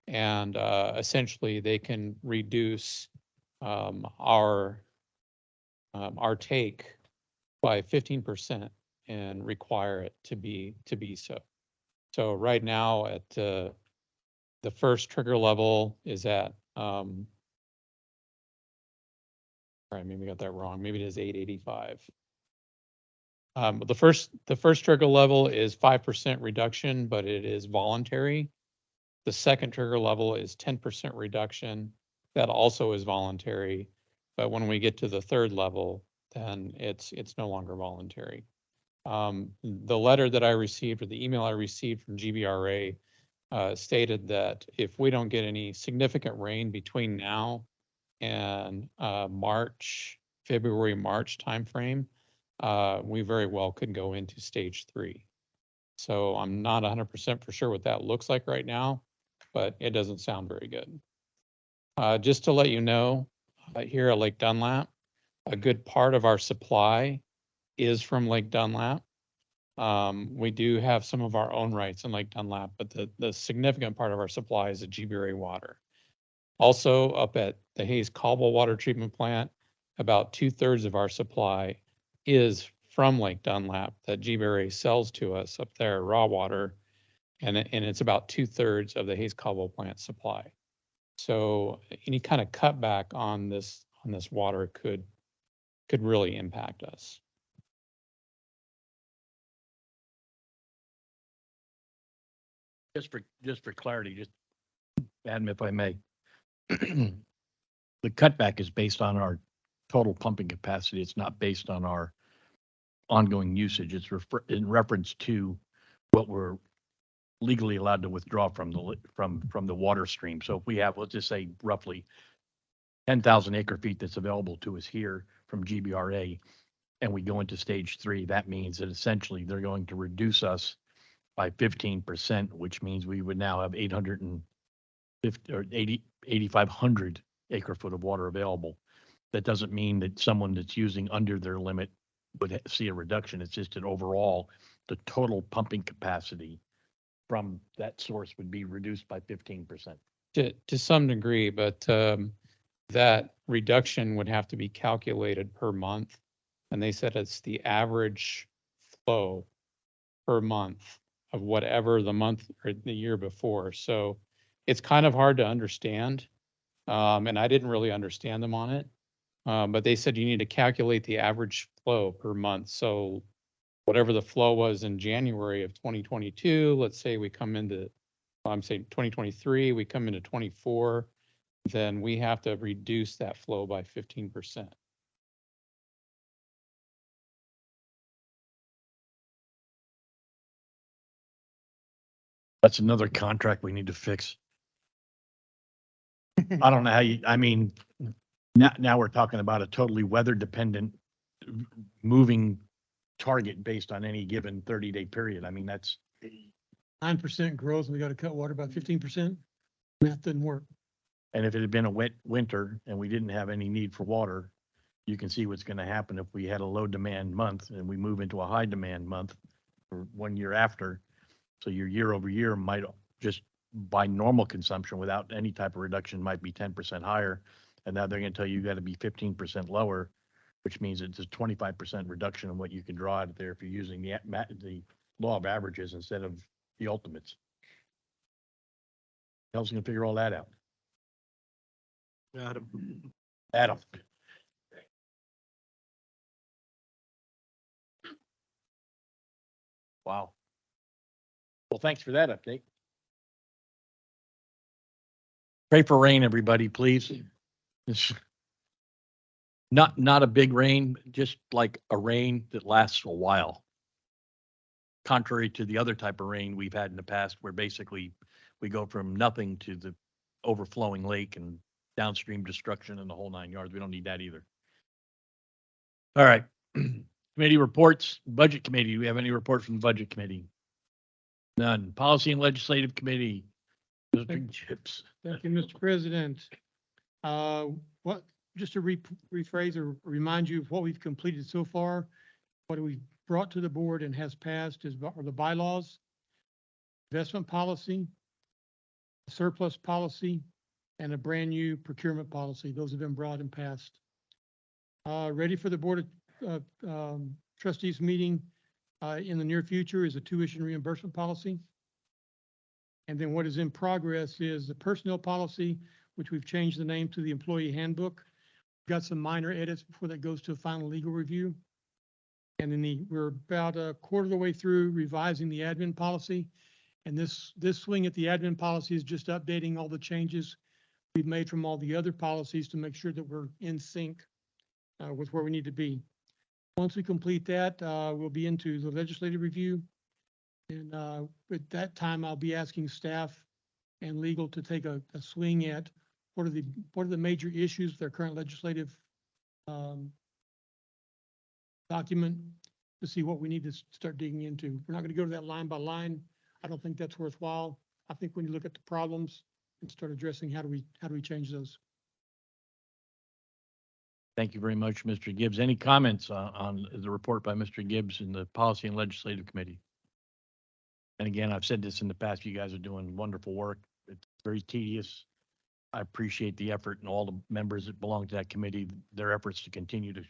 And essentially they can reduce our take by 15% and require it to be so. So right now at the first trigger level is at all right, maybe I got that wrong. Maybe it is 885. The first trigger level is 5% reduction, but it is voluntary. The second trigger level is 10% reduction. That also is voluntary. But when we get to the third level, then it's no longer voluntary. The letter that I received, or the email I received from GBRA, stated that if we don't get any significant rain between now and February-March timeframe, we very well could go into stage 3. So I'm not 100% for sure what that looks like right now, but it doesn't sound very good. Just to let you know, here at Lake Dunlap, a good part of our supply is from Lake Dunlap. We do have some of our own rights in Lake Dunlap, but the significant part of our supply is the GBRA water. Also up at the Hayes Caldwell Water Treatment Plant, about 2/3 of our supply is from Lake Dunlap that GBRA sells to us up there, raw water. And it's about 2/3 of the Hayes Caldwell plant supply. So any kind of cutback on this water could really impact us. Just for clarity, just Adam, if I may. The cutback is based on our total pumping capacity. It's not based on our ongoing usage. It's in reference to what we're legally allowed to withdraw from the water stream. So if we have, let's just say roughly 10,000 acre feet that's available to us here from GBRA, and we go into stage 3, that means that essentially they're going to reduce us by 15%, which means we would now have 850 or 8,500 acre foot of water available. That doesn't mean that someone that's using under their limit would see a reduction. It's just that overall, the total pumping capacity from that source would be reduced by 15%. To some degree, but that reduction would have to be calculated per month. And they said it's the average flow per month of whatever the month or the year before. So it's kind of hard to understand. And I didn't really understand them on it. But they said you need to calculate the average flow per month. So whatever the flow was in January of 2022, let's say we come into, I'm saying 2023, we come into 24, then we have to reduce that flow by 15%. That's another contract we need to fix. I don't know how I mean, now we're talking about a totally weather dependent moving target based on any given 30-day period. I mean, that's 9% growth and we got to cut water by 15%. Math didn't work. And if it had been a wet winter and we didn't have any need for water, you can see what's going to happen if we had a low demand month and we move into a high demand month for 1 year after. So your year over year might just by normal consumption without any type of reduction might be 10% higher. And now they're going to tell you got to be 15% lower, which means it's a 25% reduction in what you can draw out of there if you're using the law of averages instead of the ultimates. How's going to figure all that out? Adam. Wow. Well, thanks for that update. Pray for rain, everybody, please. It's not a big rain, just like a rain that lasts a while. Contrary to the other type of rain we've had in the past, where basically we go from nothing to the overflowing lake and downstream destruction and the whole 9 yards. We don't need that either. All right. Committee reports, Budget Committee. Do we have any reports from the Budget Committee? None. Policy and Legislative Committee. Mr. Chips. Thank you, Mr. President. Just to rephrase or remind you of what we've completed so far, what we've brought to the board and has passed are the bylaws, investment policy, surplus policy, and a brand new procurement policy. Those have been brought and passed. Ready for the Board of Trustees meeting in the near future is a tuition reimbursement policy. And then what is in progress is the personnel policy, which we've changed the name to the employee handbook. Got some minor edits before that goes to a final legal review. And then we're about a quarter of the way through revising the admin policy. And this swing at the admin policy is just updating all the changes we've made from all the other policies to make sure that we're in sync with where we need to be. Once we complete that, we'll be into the legislative review. And at that time, I'll be asking staff and legal to take a swing at what are the major issues with their current legislative document to see what we need to start digging into. We're not going to go to that line by line. I don't think that's worthwhile. I think when you look at the problems and start addressing how do we change those. Thank you very much, Mr. Gibbs. Any comments on the report by Mr. Gibbs in the Policy and Legislative Committee? And again, I've said this in the past, you guys are doing wonderful work. It's very tedious. I appreciate the effort and all the members that belong to that committee, their efforts to continue to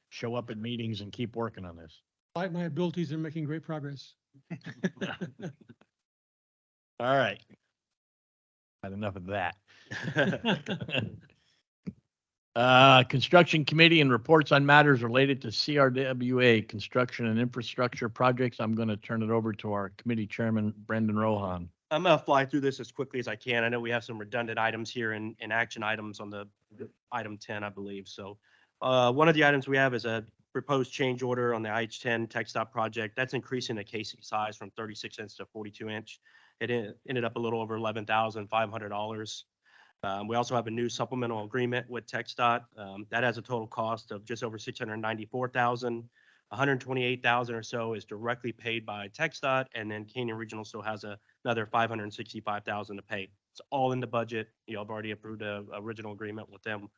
show up at meetings and keep working on this. Despite my abilities, they're making great progress. All right. Had enough of that. Construction Committee and reports on matters related to CRWA, construction and infrastructure projects. I'm going to turn it over to our committee chairman, Brendan Rohan. I'm gonna fly through this as quickly as I can. I know we have some redundant items here and action items on the item 10, I believe. So one of the items we have is a proposed change order on the IH10 tech stop project. That's increasing the casing size from 36 inch to 42 inch. It ended up a little over $11,500. We also have a new supplemental agreement with TxDOT. That has a total cost of just over $694,000. 128,000 or so is directly paid by TxDOT, and then Canyon Regional still has another 565,000 to pay. It's all in the budget. I've already approved a original agreement with them.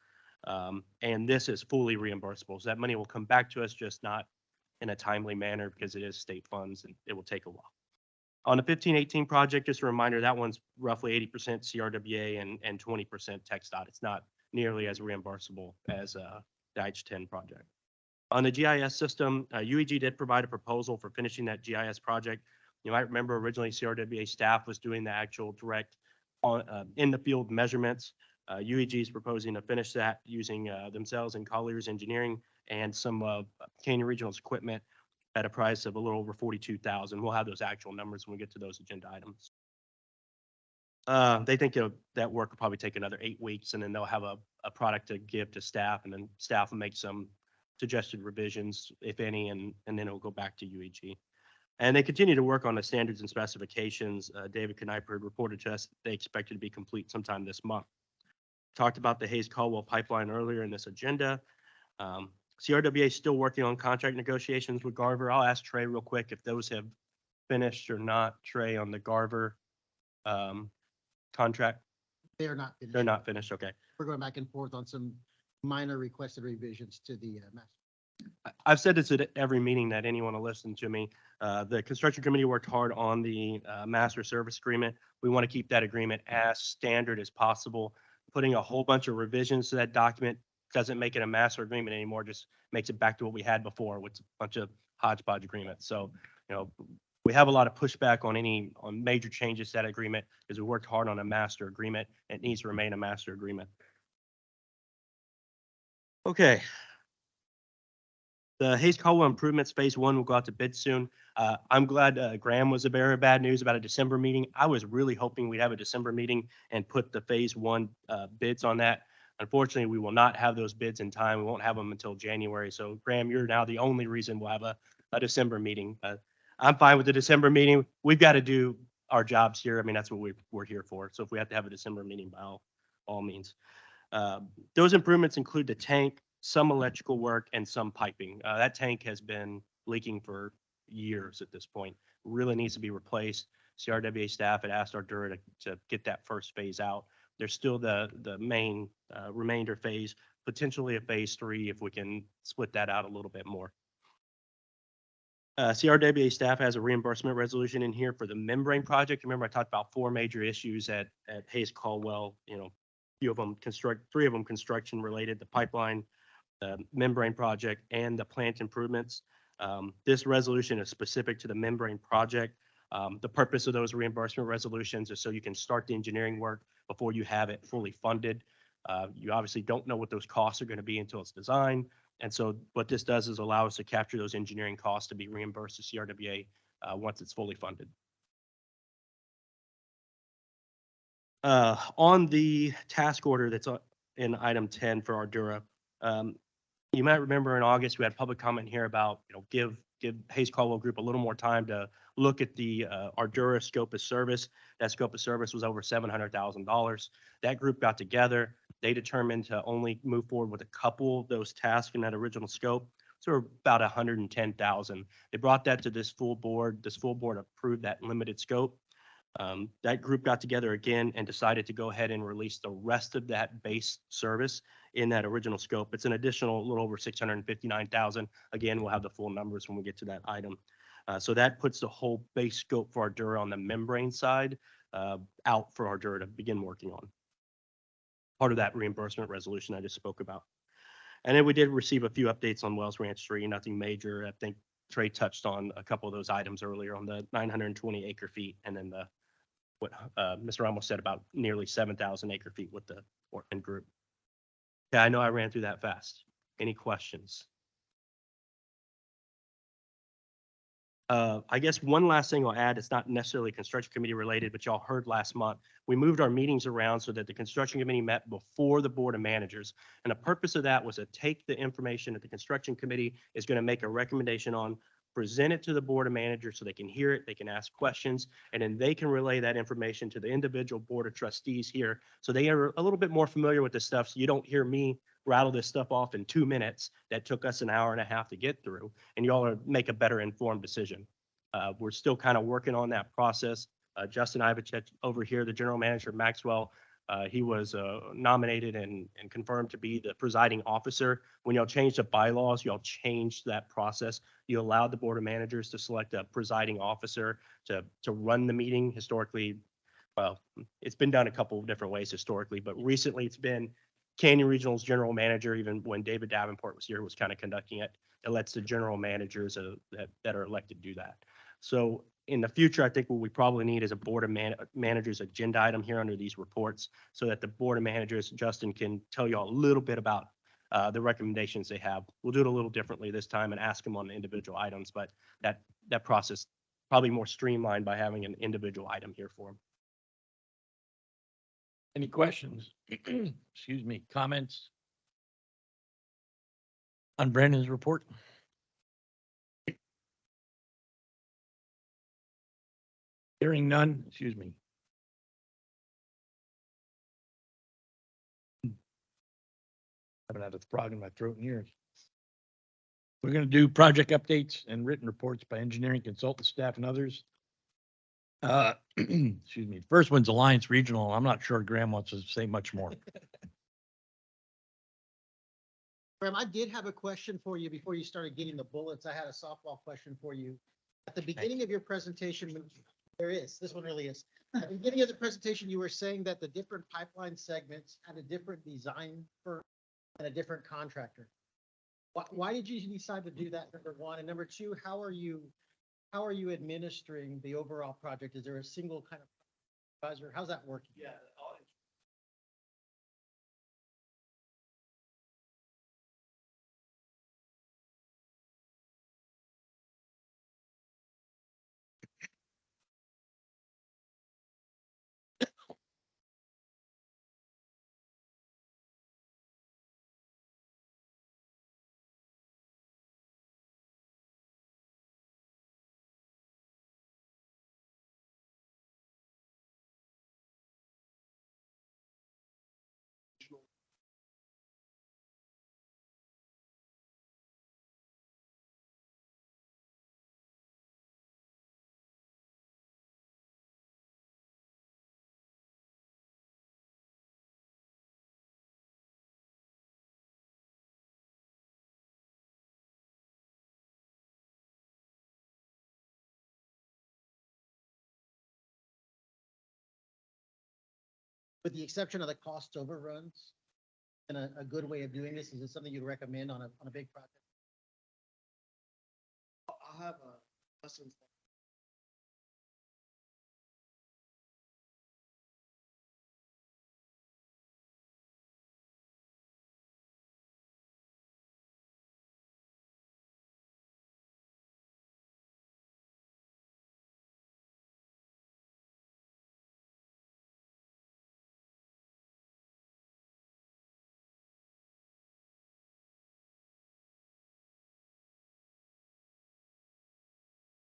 And this is fully reimbursable. So that money will come back to us, just not in a timely manner because it is state funds and it will take a while. On the 1518 project, just a reminder, that one's roughly 80% CRWA and 20% TxDOT. It's not nearly as reimbursable as the IH10 project. On the GIS system, UEG did provide a proposal for finishing that GIS project. You might remember originally CRWA staff was doing the actual direct in the field measurements. UEG is proposing to finish that using themselves and Colliers Engineering and some Canyon Regional's equipment at a price of a little over $42,000. We'll have those actual numbers when we get to those agenda items. They think that work will probably take another 8 weeks, and then they'll have a product to give to staff, and then staff will make some suggested revisions, if any, and then it'll go back to UEG. And they continue to work on the standards and specifications. David Kniper reported to us that they expected to be complete sometime this month. Talked about the Hayes-Caldwell pipeline earlier in this agenda. CRWA is still working on contract negotiations with Garver. I'll ask Trey real quick if those have finished or not. Trey, on the Garver contract? They are not finished. They're not finished, okay. We're going back and forth on some minor requested revisions to the master. I've said this at every meeting that anyone will listen to me. The construction committee worked hard on the master service agreement. We want to keep that agreement as standard as possible. Putting a whole bunch of revisions to that document doesn't make it a master agreement anymore, just makes it back to what we had before, with a bunch of hodgepodge agreements. So, we have a lot of pushback on major changes to that agreement because we worked hard on a master agreement. It needs to remain a master agreement. Okay. The Hayes-Caldwell improvements phase 1 will go out to bid soon. I'm glad Graham was the bearer of bad news about a December meeting. I was really hoping we'd have a December meeting and put the phase 1 bids on that. Unfortunately, we will not have those bids in time. We won't have them until January. So Graham, you're now the only reason we'll have a December meeting. I'm fine with the December meeting. We've got to do our jobs here. I mean, that's what we're here for. So if we have to have a December meeting, by all means. Those improvements include the tank, some electrical work, and some piping. That tank has been leaking for years at this point. Really needs to be replaced. CRWA staff had asked Ardura to get that first phase out. There's still the main remainder phase, potentially a phase 3 if we can split that out a little bit more. CRWA staff has a reimbursement resolution in here for the membrane project. Remember, I talked about 4 major issues at Hayes-Caldwell. Three of them construction related: the pipeline, the membrane project, and the plant improvements. This resolution is specific to the membrane project. The purpose of those reimbursement resolutions is so you can start the engineering work before you have it fully funded. You obviously don't know what those costs are going to be until it's designed. And so what this does is allow us to capture those engineering costs to be reimbursed to CRWA once it's fully funded. On the task order that's in item 10 for Ardura, you might remember in August we had public comment here about give Hayes-Caldwell Group a little more time to look at the Ardura scope of service. That scope of service was over $700,000. That group got together. They determined to only move forward with a couple of those tasks in that original scope. So about $110,000. They brought that to this full board. This full board approved that limited scope. That group got together again and decided to go ahead and release the rest of that base service in that original scope. It's an additional little over 659,000. Again, we'll have the full numbers when we get to that item. So that puts the whole base scope for Ardura on the membrane side out for Ardura to begin working on. Part of that reimbursement resolution I just spoke about. And then we did receive a few updates on Wells Ranch 3, nothing major. I think Trey touched on a couple of those items earlier on the 920 acre feet and then the what Mr. Ramos said about nearly 7,000 acre feet with the Portland group. Yeah, I know I ran through that fast. Any questions? I guess one last thing I'll add, it's not necessarily construction committee related, but y'all heard last month, we moved our meetings around so that the construction committee met before the board of managers. And the purpose of that was to take the information that the construction committee is going to make a recommendation on, present it to the board of managers so they can hear it, they can ask questions, and then they can relay that information to the individual board of trustees here. So they are a little bit more familiar with this stuff. So you don't hear me rattle this stuff off in 2 minutes that took us an hour and a half to get through, and y'all are make a better informed decision. We're still kind of working on that process. Justin Ivacek over here, the general manager, Maxwell, he was nominated and confirmed to be the presiding officer. When y'all changed the bylaws, y'all changed that process. You allowed the board of managers to select a presiding officer to run the meeting. Historically, well, it's been done a couple of different ways historically, but recently it's been Canyon Regional's general manager. Even when David Davenport was here, was kind of conducting it. It lets the general managers that are elected do that. So in the future, I think what we probably need is a board of managers agenda item here under these reports so that the board of managers, Justin, can tell you all a little bit about the recommendations they have. We'll do it a little differently this time and ask them on the individual items, but that process probably more streamlined by having an individual item here for them. Any questions? Excuse me, comments on Brandon's report? Hearing none, excuse me. Haven't had a frog in my throat in years. We're going to do project updates and written reports by engineering consultant staff and others. Excuse me. First one's Alliance Regional. I'm not sure Graham wants to say much more. Graham, I did have a question for you before you started getting the bullets. I had a softball question for you. At the beginning of your presentation, this one really is. At the beginning of the presentation, you were saying that the different pipeline segments had a different design firm and a different contractor. Why did you decide to do that, number one? And number two, how are you administering the overall project? Is there a single kind of advisor? How's that working? Yeah. With the exception of the cost overruns, and a good way of doing this, is it something you'd recommend on a big project? I'll have a lessons.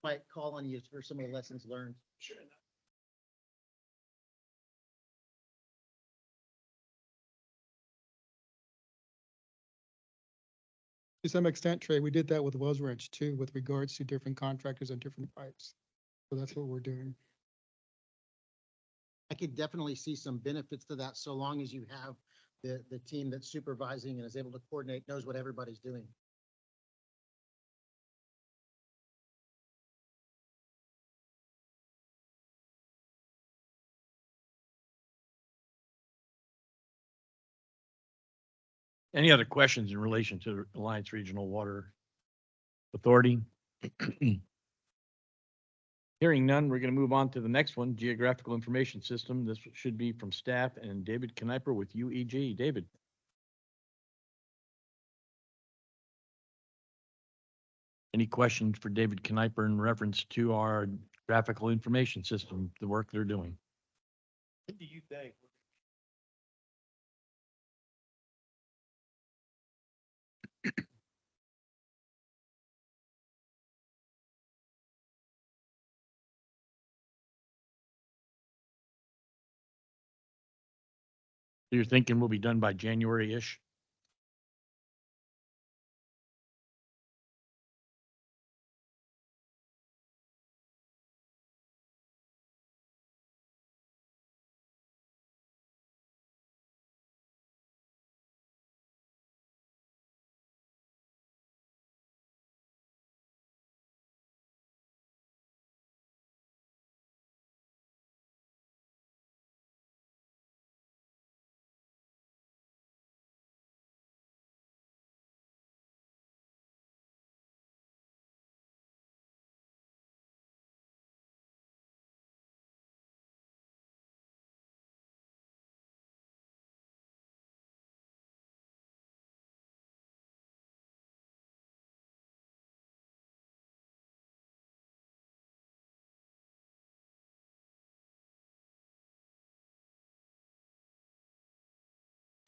Might call on you for some of the lessons learned. Sure. To some extent, Trey, we did that with Wells Ranch too, with regards to different contractors and different pipes. So that's what we're doing. I could definitely see some benefits to that so long as you have the team that's supervising and is able to coordinate, knows what everybody's doing. Any other questions in relation to Alliance Regional Water Authority? Hearing none, we're going to move on to the next one, Geographical Information System. This should be from staff and David Kniper with UEG. David? Any questions for David Kniper in reference to our graphical information system, the work they're doing? What do you think? You're thinking will be done by January-ish?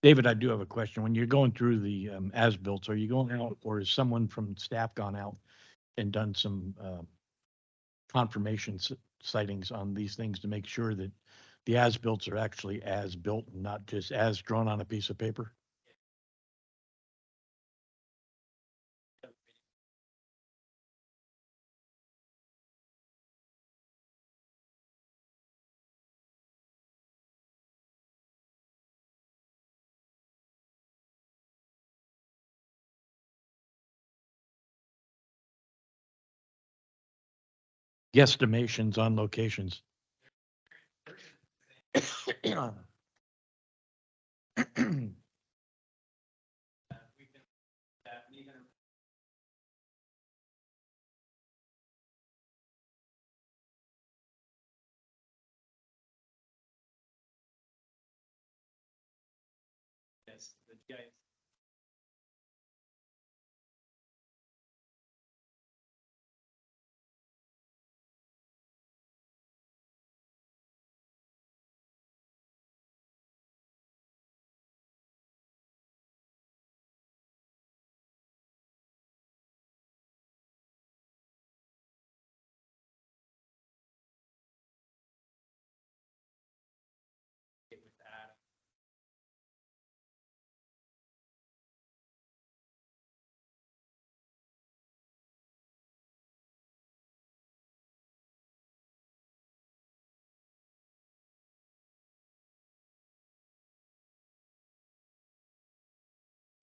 David, I do have a question. When you're going through the as-built, are you going out or is someone from staff gone out and done some confirmation sightings on these things to make sure that the as-built are actually as-built and not just as drawn on a piece of paper? Guesstimations on locations.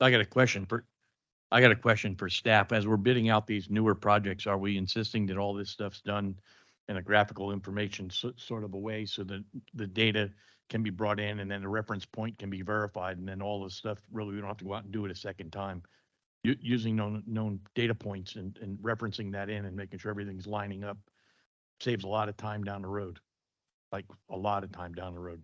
I got a question for staff. As we're bidding out these newer projects, are we insisting that all this stuff's done in a graphical information sort of a way so that the data can be brought in and then the reference point can be verified and then all this stuff, really, we don't have to go out and do it a second time? Using known data points and referencing that in and making sure everything's lining up saves a lot of time down the road, like a lot of time down the road.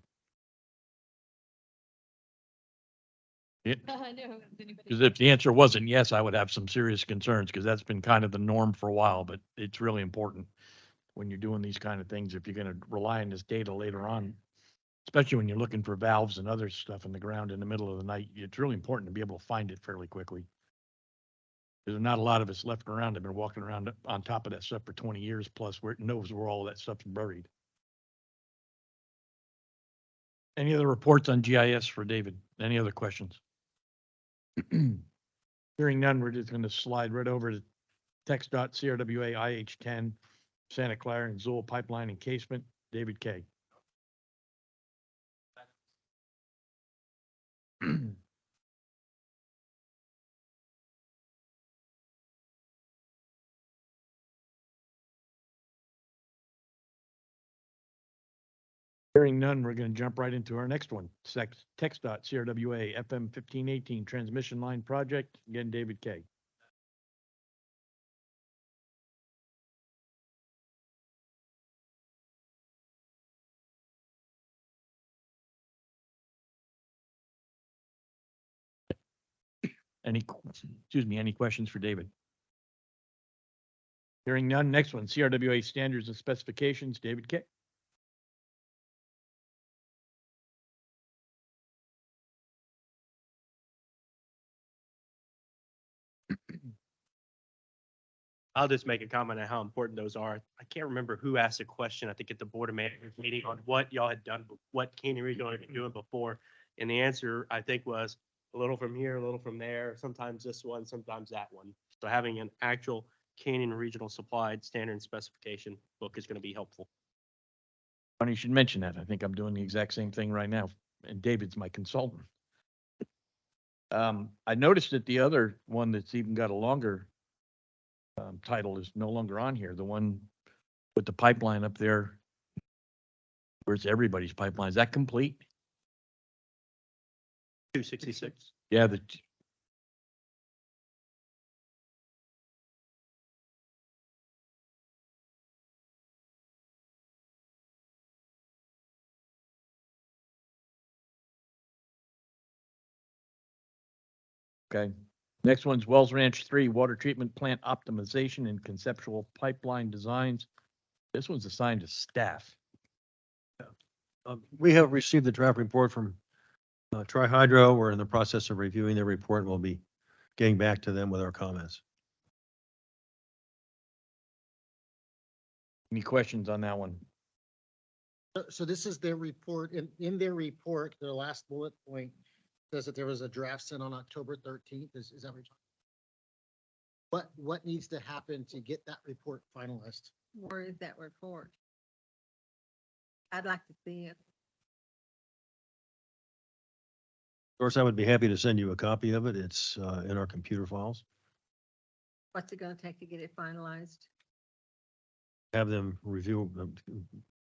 I know. Because if the answer wasn't yes, I would have some serious concerns because that's been kind of the norm for a while, but it's really important when you're doing these kind of things, if you're going to rely on this data later on, especially when you're looking for valves and other stuff in the ground in the middle of the night, it's really important to be able to find it fairly quickly. There's not a lot of us left around. I've been walking around on top of that stuff for 20 years plus where it knows where all that stuff's buried. Any other reports on GIS for David? Any other questions? Hearing none, we're just going to slide right over to text.crwa IH10 Santa Clara and Zool Pipeline Encasement. David K. Hearing none, we're going to jump right into our next one. TxDOT CRWA FM 1518 Transmission Line Project. Again, David K. Any questions for David? Hearing none, next one, CRWA Standards and Specifications, David K. I'll just make a comment on how important those are. I can't remember who asked a question, I think at the Board of Managers meeting, on what y'all had done, what Canyon Regional had been doing before. And the answer, I think, was a little from here, a little from there, sometimes this one, sometimes that one. So having an actual Canyon Regional supplied standard and specification book is going to be helpful. Funny you should mention that. I think I'm doing the exact same thing right now, and David's my consultant. I noticed that the other one that's even got a longer title is no longer on here. The one with the pipeline up there, where it's everybody's pipeline. Is that complete? 266. Yeah, okay. Next one's Wells Ranch 3, Water Treatment Plant Optimization and Conceptual Pipeline Designs. This one's assigned to staff. We have received the draft report from Tri-Hydro. We're in the process of reviewing their report, and we'll be getting back to them with our comments. Any questions on that one? So this is their report. In their report, their last bullet point says that there was a draft sent on October 13th. Is that what you're talking? What needs to happen to get that report finalized? Where is that report? I'd like to see it. Of course, I would be happy to send you a copy of it. It's in our computer files. What's it gonna take to get it finalized? Have them review,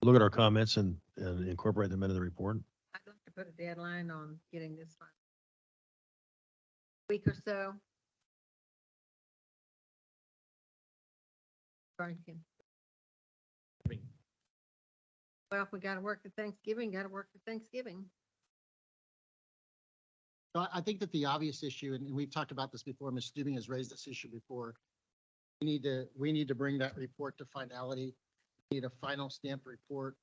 look at our comments and incorporate them into the report. I'd like to put a deadline on getting this one. Week or so. Franken. Well, if we gotta work to Thanksgiving, gotta work to Thanksgiving. So I think that the obvious issue, and we've talked about this before, Ms. Stubing has raised this issue before. We need to bring that report to finality. We need a final stamped report.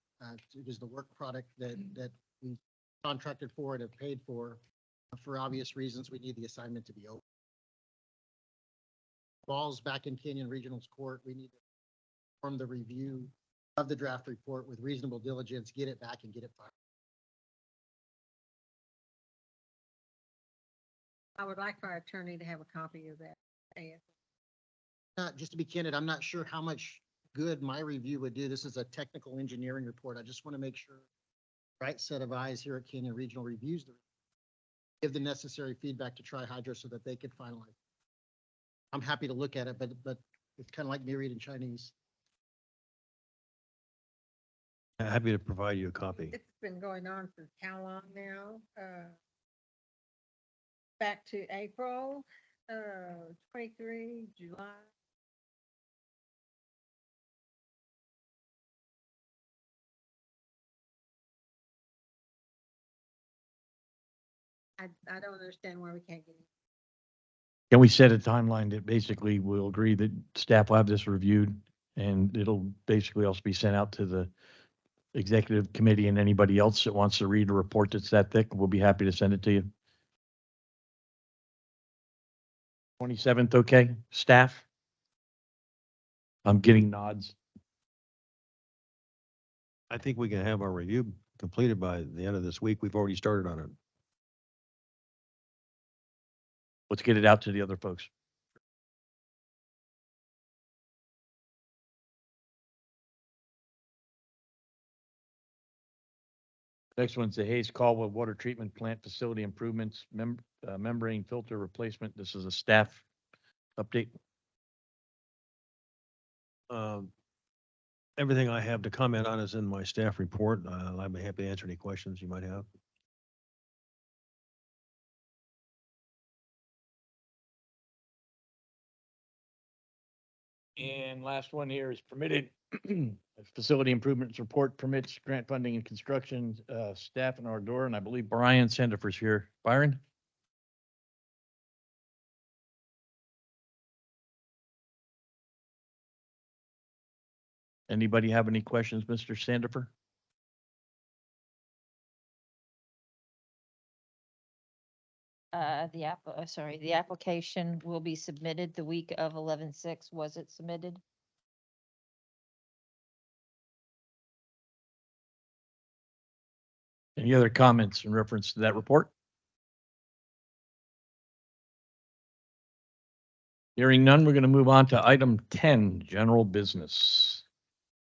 It is the work product that we contracted for and have paid for. For obvious reasons, we need the assignment to be over. Ball's back in Canyon Regional's court. We need to form the review of the draft report with reasonable diligence, get it back and get it filed. I would like for our attorney to have a copy of that. Just to be candid, I'm not sure how much good my review would do. This is a technical engineering report. I just want to make sure the right set of eyes here at Canyon Regional reviews give the necessary feedback to Tri-Hydro so that they could finalize. I'm happy to look at it, but it's kind of like me reading Chinese. Happy to provide you a copy. It's been going on since how long now? Back to April, 23, July. I don't understand why we can't get it. Can we set a timeline that basically we'll agree that staff will have this reviewed and it'll basically also be sent out to the executive committee and anybody else that wants to read a report that's that thick, we'll be happy to send it to you. 27th, okay, staff? I'm getting nods. I think we can have our review completed by the end of this week. We've already started on it. Let's get it out to the other folks. Next one's the Hayes Caldwell Water Treatment Plant Facility Improvements, membrane filter replacement. This is a staff update. everything I have to comment on is in my staff report. I'd be happy to answer any questions you might have. And last one here is permitted facility improvements report permits, grant funding and construction, staff in our door, and I believe Brian Sandifer's here. Byron? Anybody have any questions, Mr. Sandifer? The application will be submitted the week of 11/6. Was it submitted? Any other comments in reference to that report? Hearing none, we're going to move on to item 10, general business.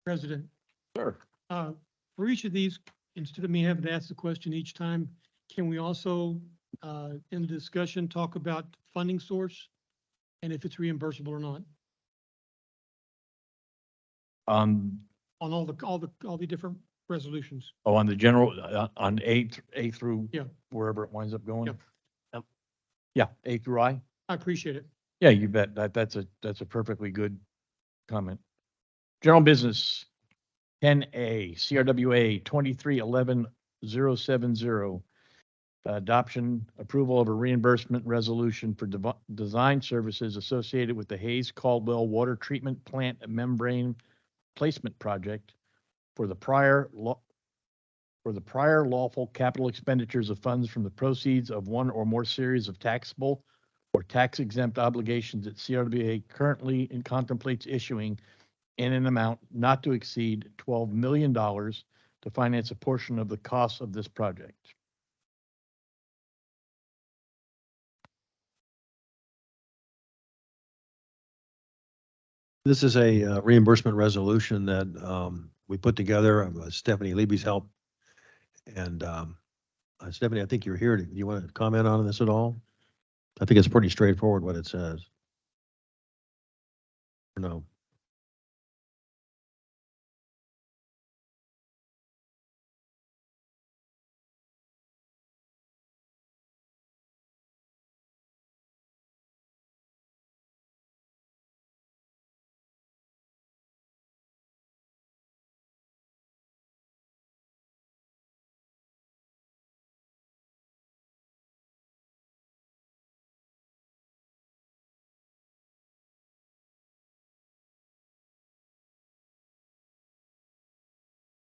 President, Sure. for each of these, instead of me having to ask the question each time, can we also, in the discussion, talk about funding source and if it's reimbursable or not On on all the different resolutions? on the general, on A through. Yeah. Wherever it winds up going. Yep. Yeah, A through I. I appreciate it. Yeah, you bet. That's a perfectly good comment. General business, 10A, CRWA 23-11-070. Adoption, approval of a reimbursement resolution for design services associated with the Hayes Caldwell Water Treatment Plant membrane placement project for the prior lawful capital expenditures of funds from the proceeds of one or more series of taxable or tax exempt obligations that CRWA currently contemplates issuing in an amount not to exceed $12 million to finance a portion of the cost of this project. This is a reimbursement resolution that we put together with Stephanie Leby's help. And Stephanie, I think you're here. Do you want to comment on this at all? I think it's pretty straightforward what it says. No.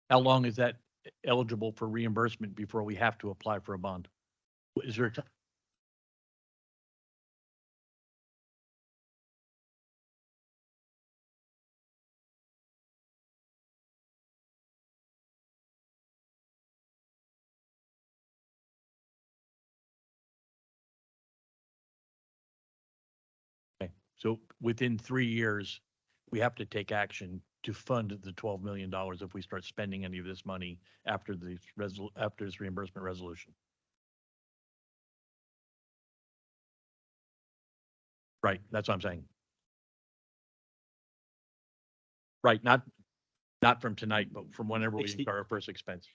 How long is that eligible for reimbursement before we have to apply for a bond? Is there a time? Okay, so within 3 years, we have to take action to fund the $12 million if we start spending any of this money after after this reimbursement resolution. Right, that's what I'm saying. Right, not from tonight, but from whenever we 60 incur our first expense.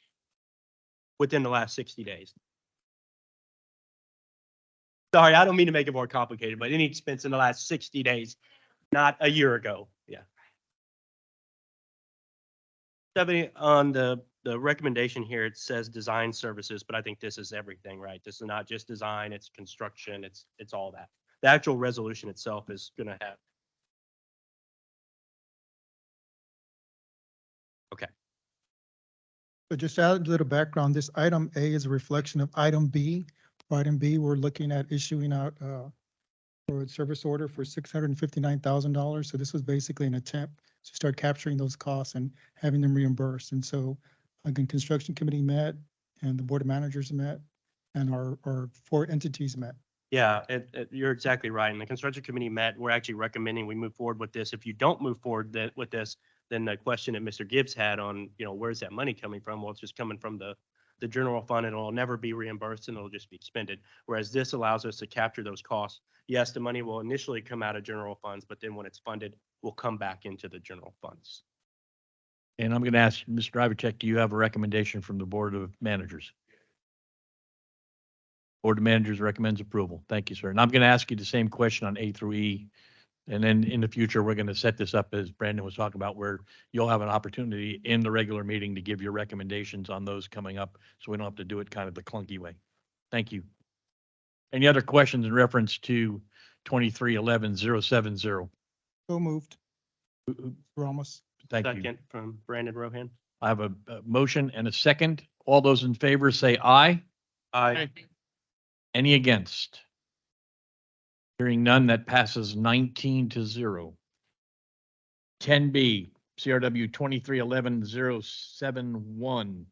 Within the last 60 days. Sorry, I don't mean to make it more complicated, but any expense in the last 60 days, not a year ago. Yeah. Stephanie, on the recommendation here, it says design services, but I think this is everything, right? This is not just design, it's construction, it's all that. The actual resolution itself is gonna have. Okay. But just to add a little background, this item A is a reflection of item B. For item B, we're looking at issuing out for a service order for $659,000. So this was basically an attempt to start capturing those costs and having them reimbursed. And so again, construction committee met and the board of managers met and our 4 entities met. Yeah, you're exactly right. And the construction committee met, we're actually recommending we move forward with this. If you don't move forward with this, then the question that Mr. Gibbs had on, where's that money coming from? Well, it's just coming from the general fund and it'll never be reimbursed and it'll just be expended. Whereas this allows us to capture those costs. Yes, the money will initially come out of general funds, but then when it's funded, will come back into the general funds. And I'm going to ask Mr. Ivacek, do you have a recommendation from the Board of Managers? Board of Managers recommends approval. Thank you, sir. And I'm going to ask you the same question on A through E. And then in the future, we're going to set this up as Brandon was talking about, where you'll have an opportunity in the regular meeting to give your recommendations on those coming up. So we don't have to do it kind of the clunky way. Thank you. Any other questions in reference to 23-11-070? So moved. Ramos. Thank you. Second from Brandon Rohan. I have a motion and a second. All those in favor say aye. Aye. Any against? Hearing none, that passes 19-0. 10B, CRW 23-11-071.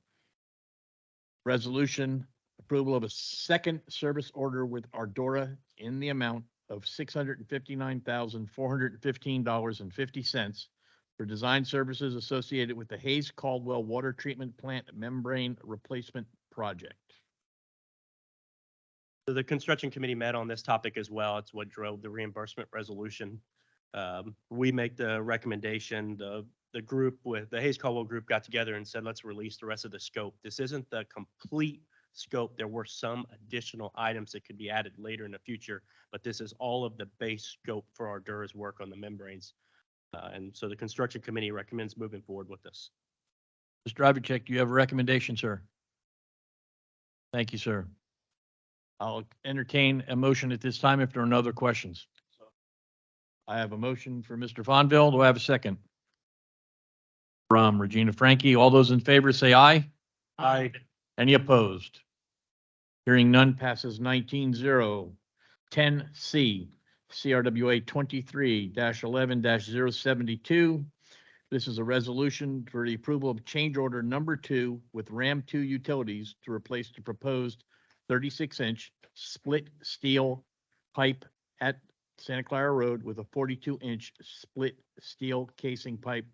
Resolution approval of a second service order with Ardora in the amount of $659,415.50 for design services associated with the Hayes Caldwell Water Treatment Plant Membrane Replacement Project. So the construction committee met on this topic as well. It's what drove the reimbursement resolution. We make the recommendation, the group with the Hayes Caldwell group got together and said, let's release the rest of the scope. This isn't the complete scope. There were some additional items that could be added later in the future, but this is all of the base scope for Ardura's work on the membranes. And so the construction committee recommends moving forward with this. Mr. Ivacek, do you have a recommendation, sir? Thank you, sir. I'll entertain a motion at this time if there are no other questions. I have a motion for Mr. Fonville. Do I have a second? From Regina Frankie. All those in favor say aye. Aye. Any opposed? Hearing none, passes 19-0. 10C, CRWA 23-11-072. This is a resolution for the approval of change order number 2 with Ram 2 Utilities to replace the proposed 36-inch split steel pipe at Santa Clara Road with a 42-inch split steel casing pipe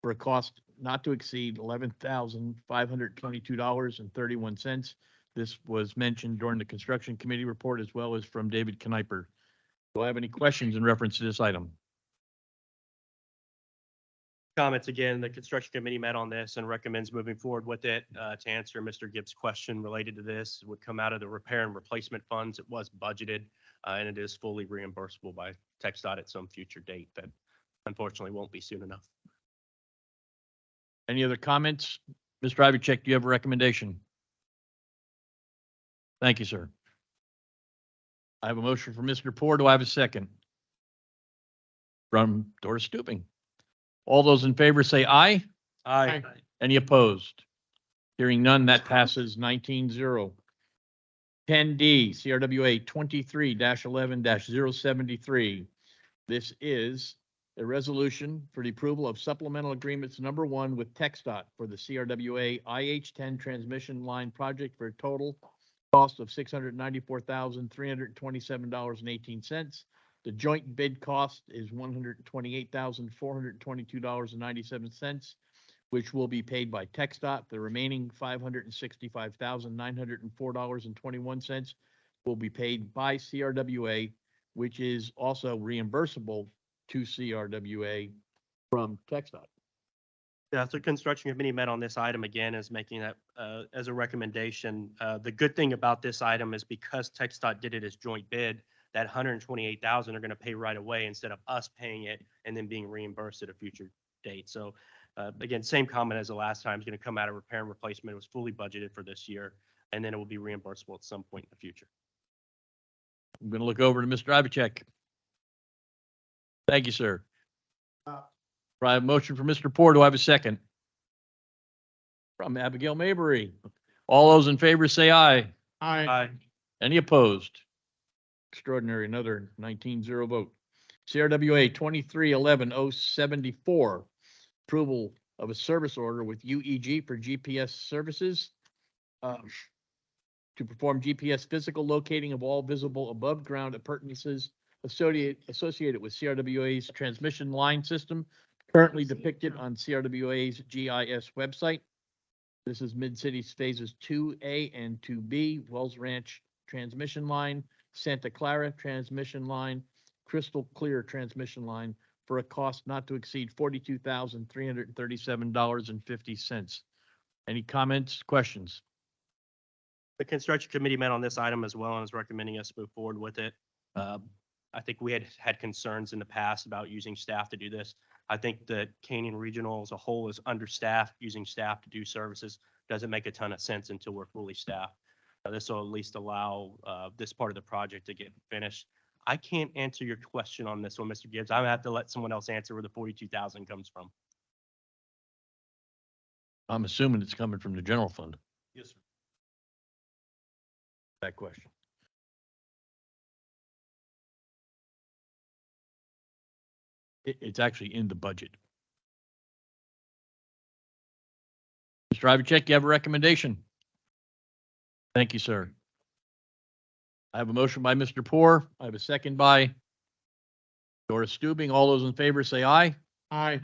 for a cost not to exceed $11,522.31. This was mentioned during the construction committee report as well as from David Kniper. Do I have any questions in reference to this item? Comments again, the construction committee met on this and recommends moving forward with it. To answer Mr. Gibbs' question related to this, it would come out of the repair and replacement funds. It was budgeted and it is fully reimbursable by TxDOT at some future date that unfortunately won't be soon enough. Any other comments? Mr. Ivacek, do you have a recommendation? Thank you, sir. I have a motion for Mr. Poor. Do I have a second? From Doris Stuping. All those in favor say aye. Aye. Any opposed? Hearing none, that passes 19-0. 10D, CRWA 23-11-073. This is a resolution for the approval of supplemental agreements number 1 with TxDOT for the CRWA IH-10 transmission line project for a total cost of $694,327.18. The joint bid cost is $128,422.97, which will be paid by TxDOT. The remaining $565,904.21 will be paid by CRWA, which is also reimbursable to CRWA from TxDOT. Yeah, so construction committee met on this item again, is making that as a recommendation. The good thing about this item is because TxDOT did it as joint bid, that $128,000 are going to pay right away instead of us paying it and then being reimbursed at a future date. So again, same comment as the last time. It's going to come out of repair and replacement. It was fully budgeted for this year, and then it will be reimbursable at some point in the future. I'm going to look over to Mr. Ivacek. Thank you, sir. I have a motion for Mr. Poor. Do I have a second? From Abigail Mabry. All those in favor say aye. Aye. Any opposed? Extraordinary, another 19-0 vote. CRWA 23-11-074. Approval of a service order with UEG for GPS services to perform GPS physical locating of all visible above ground appurtenances associated with CRWA's transmission line system, currently depicted on CRWA's GIS website. This is Mid-Cities Phases 2A and 2B, Wells Ranch transmission line, Santa Clara transmission line, Crystal Clear transmission line for a cost not to exceed $42,337.50. Any comments, questions? The construction committee met on this item as well and is recommending us move forward with it. I think we had concerns in the past about using staff to do this. I think that Canyon Regional as a whole is understaffed. Using staff to do services doesn't make a ton of sense until we're fully staffed. This will at least allow this part of the project to get finished. I can't answer your question on this one, Mr. Gibbs. I'm gonna have to let someone else answer where the 42,000 comes from. I'm assuming it's coming from the general fund, Yes, sir. that question. It's actually in the budget. Mr. Ivanchek, you have a recommendation? Thank you, sir. I have a motion by Mr. Poor. I have a second by Doris Stubing. All those in favor say aye. Aye.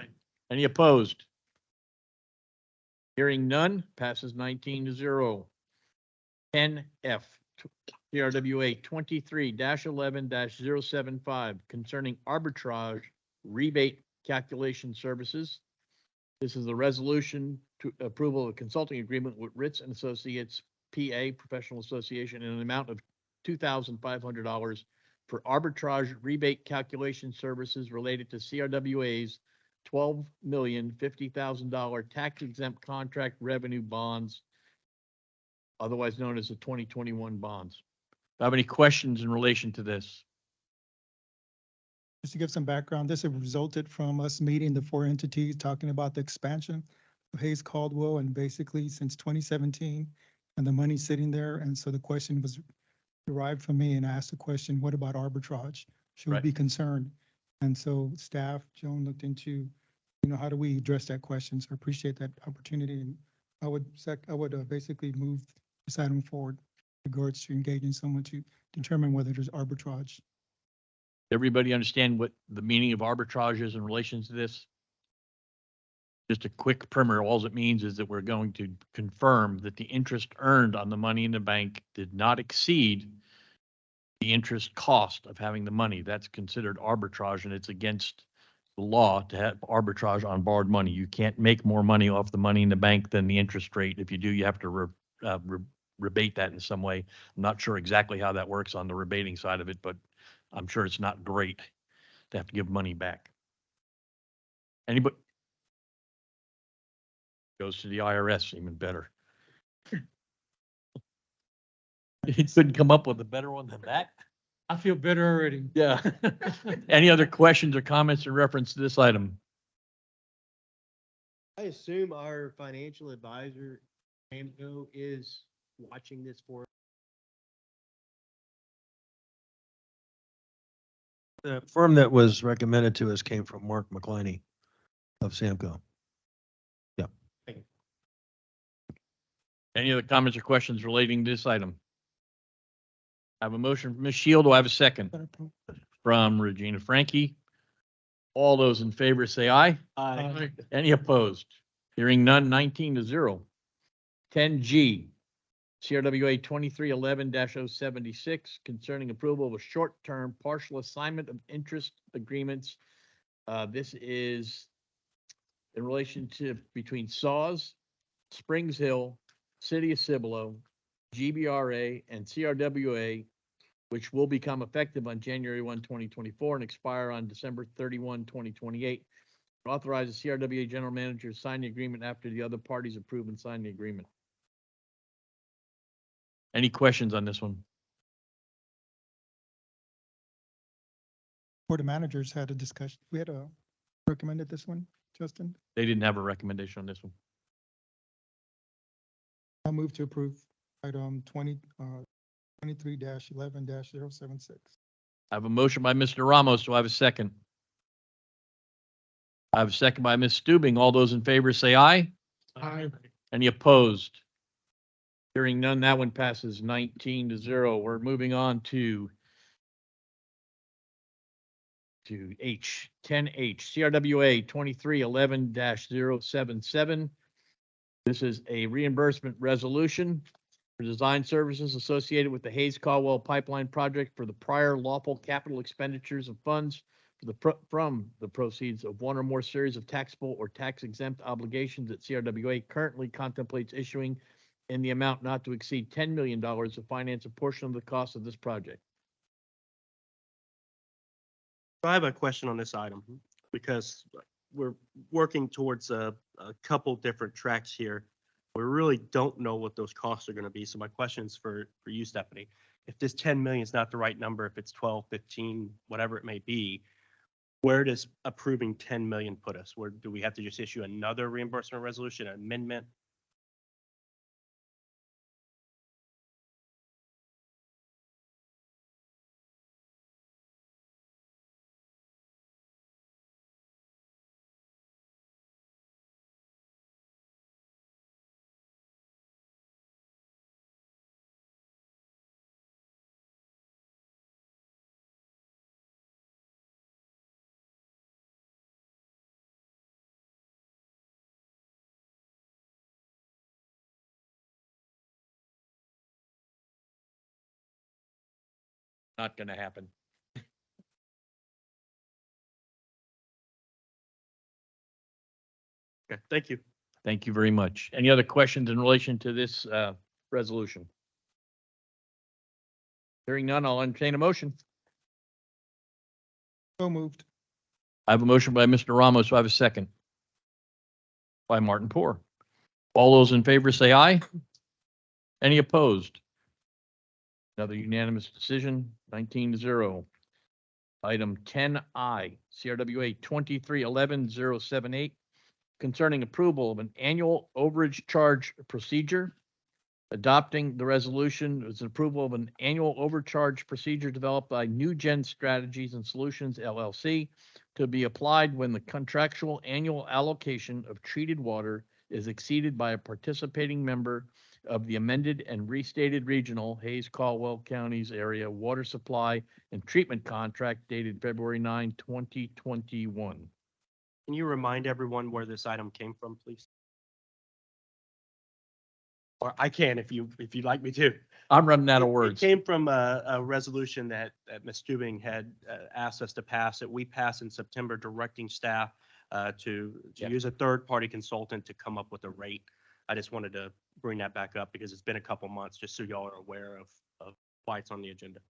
Any opposed? Hearing none, passes 19-0. 10F, CRWA 23-11-075 concerning arbitrage rebate calculation services. This is a resolution to approval of a consulting agreement with Ritz and Associates, PA Professional Association, in an amount of $2,500 for arbitrage rebate calculation services related to CRWA's $12,050,000 tax exempt contract revenue bonds, otherwise known as the 2021 bonds. Do you have any questions in relation to this? Just to give some background, this has resulted from us meeting the four entities, talking about the expansion of Hayes Caldwell, and basically since 2017, and the money sitting there. And so the question was derived from me, and I asked the question, what about arbitrage? Should we Right. be concerned? And so staff, Joan, looked into, how do we address that question? So I appreciate that opportunity. And I would basically move this item forward in regards to engaging someone to determine whether there's arbitrage. Everybody understand what the meaning of arbitrage is in relation to this? Just a quick primer, all it means is that we're going to confirm that the interest earned on the money in the bank did not exceed the interest cost of having the money. That's considered arbitrage, and it's against the law to have arbitrage on borrowed money. You can't make more money off the money in the bank than the interest rate. If you do, you have to rebate that in some way. I'm not sure exactly how that works on the rebating side of it, but I'm sure it's not great to have to give money back. Anybody? Goes to the IRS, even better. You couldn't come up with a better one than that? I feel better already. Yeah. Any other questions or comments in reference to this item? I assume our financial advisor, Amco, is watching this for. The firm that was recommended to us came from Mark McCliney of Samco. Any other comments or questions relating to this item? I have a motion from Ms. Shield. Do I have a second? From Regina Frankie. All those in favor say aye. Aye. Any opposed? Hearing none, 19-0. 10G, CRWA 2311-076 concerning approval of a short-term partial assignment of interest agreements. This is in relation to between SAWS, Springs Hill, City of Cibolo, GBRA, and CRWA, which will become effective on January 1, 2024 and expire on December 31, 2028. Authorize the CRWA General Manager to sign the agreement after the other parties approve and sign the agreement. Any questions on this one? Board of Managers had a discussion. We had recommended this one, Justin. They didn't have a recommendation on this one. I'll move to approve item 23-11-076. I have a motion by Mr. Ramos. Do I have a second? I have a second by Ms. Stubing. All those in favor say aye. Aye. Any opposed? Hearing none, that one passes 19-0. We're moving on to H, 10H, CRWA 2311-077. This is a reimbursement resolution for design services associated with the Hayes Caldwell Pipeline Project for the prior lawful capital expenditures of funds from the proceeds of one or more series of taxable or tax exempt obligations that CRWA currently contemplates issuing in the amount not to exceed $10 million to finance a portion of the cost of this project. I have a question on this item because we're working towards a couple different tracks here. We really don't know what those costs are going to be. So my question is for you, Stephanie. If this 10 million is not the right number, if it's 12, 15, whatever it may be, where does approving 10 million put us? Where do we have to just issue another reimbursement resolution, amendment? Not going to happen. Okay, thank you. Thank you very much. Any other questions in relation to this resolution? Hearing none, I'll entertain a motion. So moved. I have a motion by Mr. Ramos. Do I have a second? By Martin Poor. All those in favor say aye. Any opposed? Another unanimous decision, 19-0. Item 10I, CRWA 2311-078, concerning approval of an annual overage charge procedure. Adopting the resolution is an approval of an annual overcharge procedure developed by New Gen Strategies and Solutions LLC to be applied when the contractual annual allocation of treated water is exceeded by a participating member of the amended and restated regional Hayes-Caldwell Counties area water supply and treatment contract dated February 9, 2021. Can you remind everyone where this item came from, please? Or I can if you'd like me to. I'm running out of It words. came from a resolution that Ms. Stubing had asked us to pass, that we passed in September, directing staff to Yeah. use a third-party consultant to come up with a rate. I just wanted to bring that back up because it's been a couple months, just so y'all are aware of why it's on the agenda.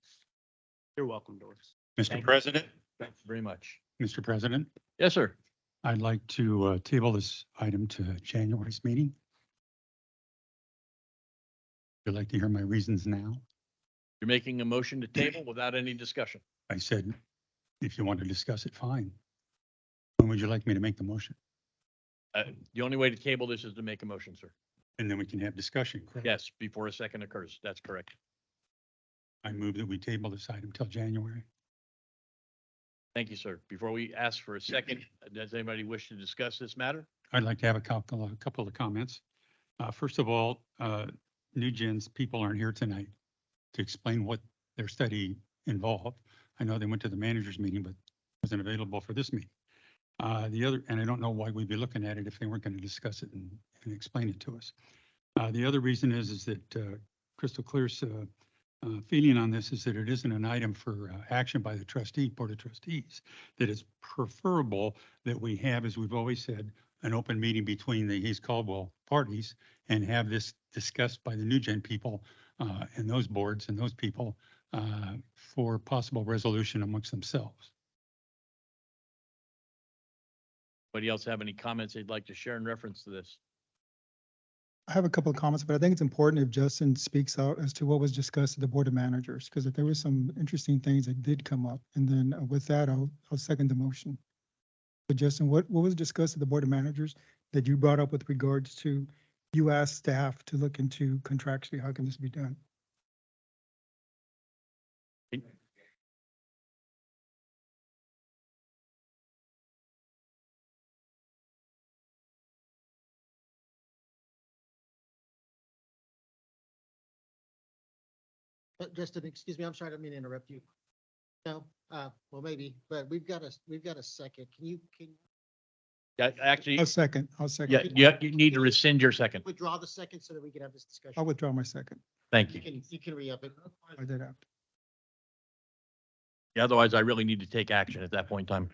You're welcome, Doris. Thank Mr. you. President, Thank you very much. Mr. President, Yes, sir. I'd like to table this item to January's meeting. Would you like to hear my reasons now? You're making a motion to table without any discussion. I said, if you want to discuss it, fine. When would you like me to make the motion? The only way to table this is to make a motion, sir. And then we can have discussion, correct? Yes, before a second occurs. That's correct. I move that we table this item till January. Thank you, sir. Before we ask for a second, does anybody wish to discuss this matter? I'd like to have a couple of comments. First of all, New Gen's people aren't here tonight to explain what their study involved. I know they went to the managers meeting, but wasn't available for this meeting. The other, and I don't know why we'd be looking at it if they weren't going to discuss it and explain it to us. The other reason is that Crystal Clear's feeling on this is that it isn't an item for action by the board of trustees, that it's preferable that we have, as we've always said, an open meeting between the Hayes-Caldwell parties and have this discussed by the New Gen people and those boards and those people for possible resolution amongst themselves. Anybody else have any comments they'd like to share in reference to this? I have a couple of comments, but I think it's important if Justin speaks out as to what was discussed at the Board of Managers, because if there were some interesting things that did come up, and then with that, I'll second the motion. But Justin, what was discussed at the Board of Managers that you brought up with regards to, you asked staff to look into contractually, how can this be done? Justin, excuse me, I'm sorry, I didn't mean to interrupt you. No, well, maybe, but we've got a second. Can Yeah, actually, I'll second. you need to rescind your second. withdraw the second so that we can have this discussion? I'll withdraw my second. Thank You you. can re-up it. I did have. Yeah, otherwise I really need to take action at that point in time.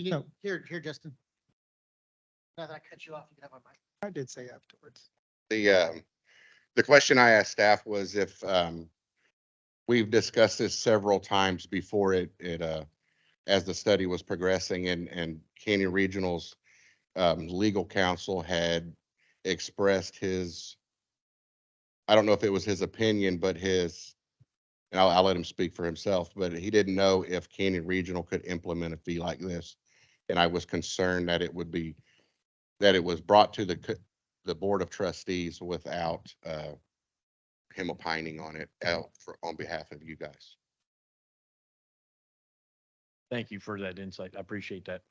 No. Here, Justin. Now that I cut you off, you can have my mic. I did say afterwards. The question I asked staff was if, we've discussed this several times before as the study was progressing and Canyon Regional's, legal counsel had expressed his, I don't know if it was his opinion, but and I'll let him speak for himself, but he didn't know if Canyon Regional could implement a fee like this. And I was concerned that it was brought to the Board of Trustees without, him opining on it on behalf of you guys. Thank you for that insight. I appreciate that.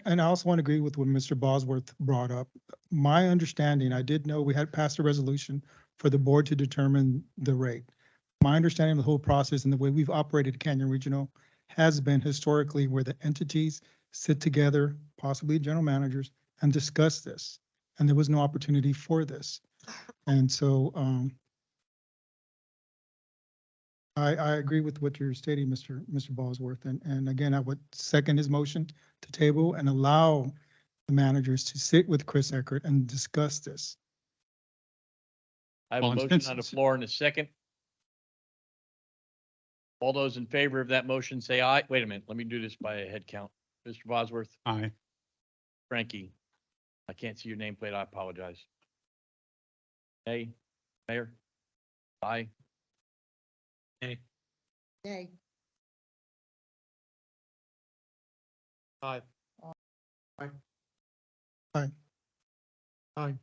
And I also want to agree with what Mr. Bosworth brought up. My understanding, I did know we had passed a resolution for the board to determine the rate. My understanding of the whole process and the way we've operated Canyon Regional has been historically where the entities sit together, possibly general managers, and discuss this. And there was no opportunity for this. And so I agree with what you're stating, Mr. Bosworth. And again, I would second his motion to table and allow the managers to sit with Chris Eckert and discuss this. I have a Well, motion on the since- floor in a second. All those in favor of that motion, say aye. Wait a minute, let me do this by a head count. Mr. Bosworth, Aye. Frankie, I can't see your nameplate, I apologize. Hey, Mayor? Aye. Hey. Yay. Aye. Aye. Aye. Aye.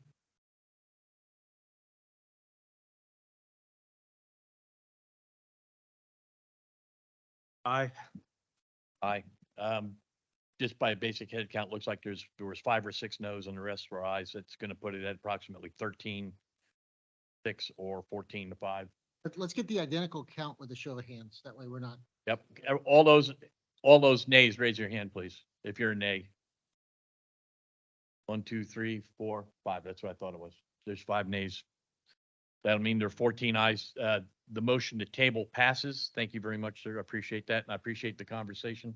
Aye. Aye. Just by a basic head count, looks like there was 5 or 6 no's and the rest were ayes. That's gonna put it at approximately 13-6 or 14-5. Let's get the identical count with a show of hands. That way we're not. Yep. All those nays, raise your hand, please, if you're a nay. 1, 2, 3, 4, 5. That's what I thought it was. There's 5 nays. That'll mean there are 14 ayes. The motion to table passes. Thank you very much, sir. I appreciate that, and I appreciate the conversation.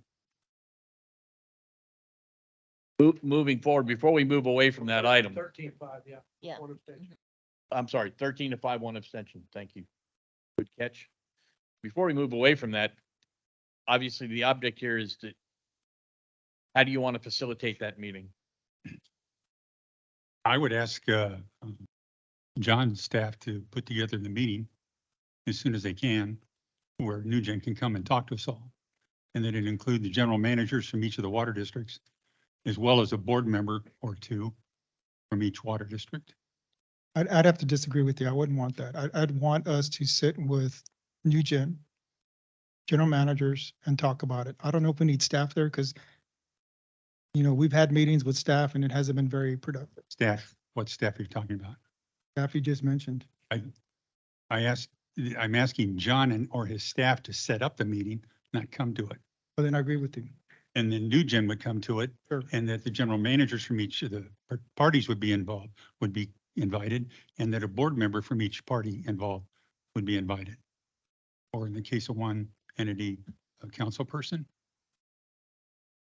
Moving forward, before we move away from that item, 13-5, yeah. Yeah. One abstention. I'm sorry, 13-5, 1 abstention. Thank you. Good catch. Before we move away from that, obviously the object here is to, how do you want to facilitate that meeting? I would ask John's staff to put together the meeting as soon as they can, where Nugent can come and talk to us all. And then it include the general managers from each of the water districts, as well as a board member or 2 from each water district. I'd have to disagree with you. I wouldn't want that. I'd want us to sit with Nugent, general managers, and talk about it. I don't know if we need staff there because, we've had meetings with staff and it hasn't been very productive. Staff, what staff are you talking about? Staff you just mentioned. I'm asking John or his staff to set up the meeting, not come to it. But then I agree with you. And then Nugent would come to it. Sure. And that the general managers from each of the parties would be invited, and that a board member from each party involved would be invited. Or in the case of one entity, a council person.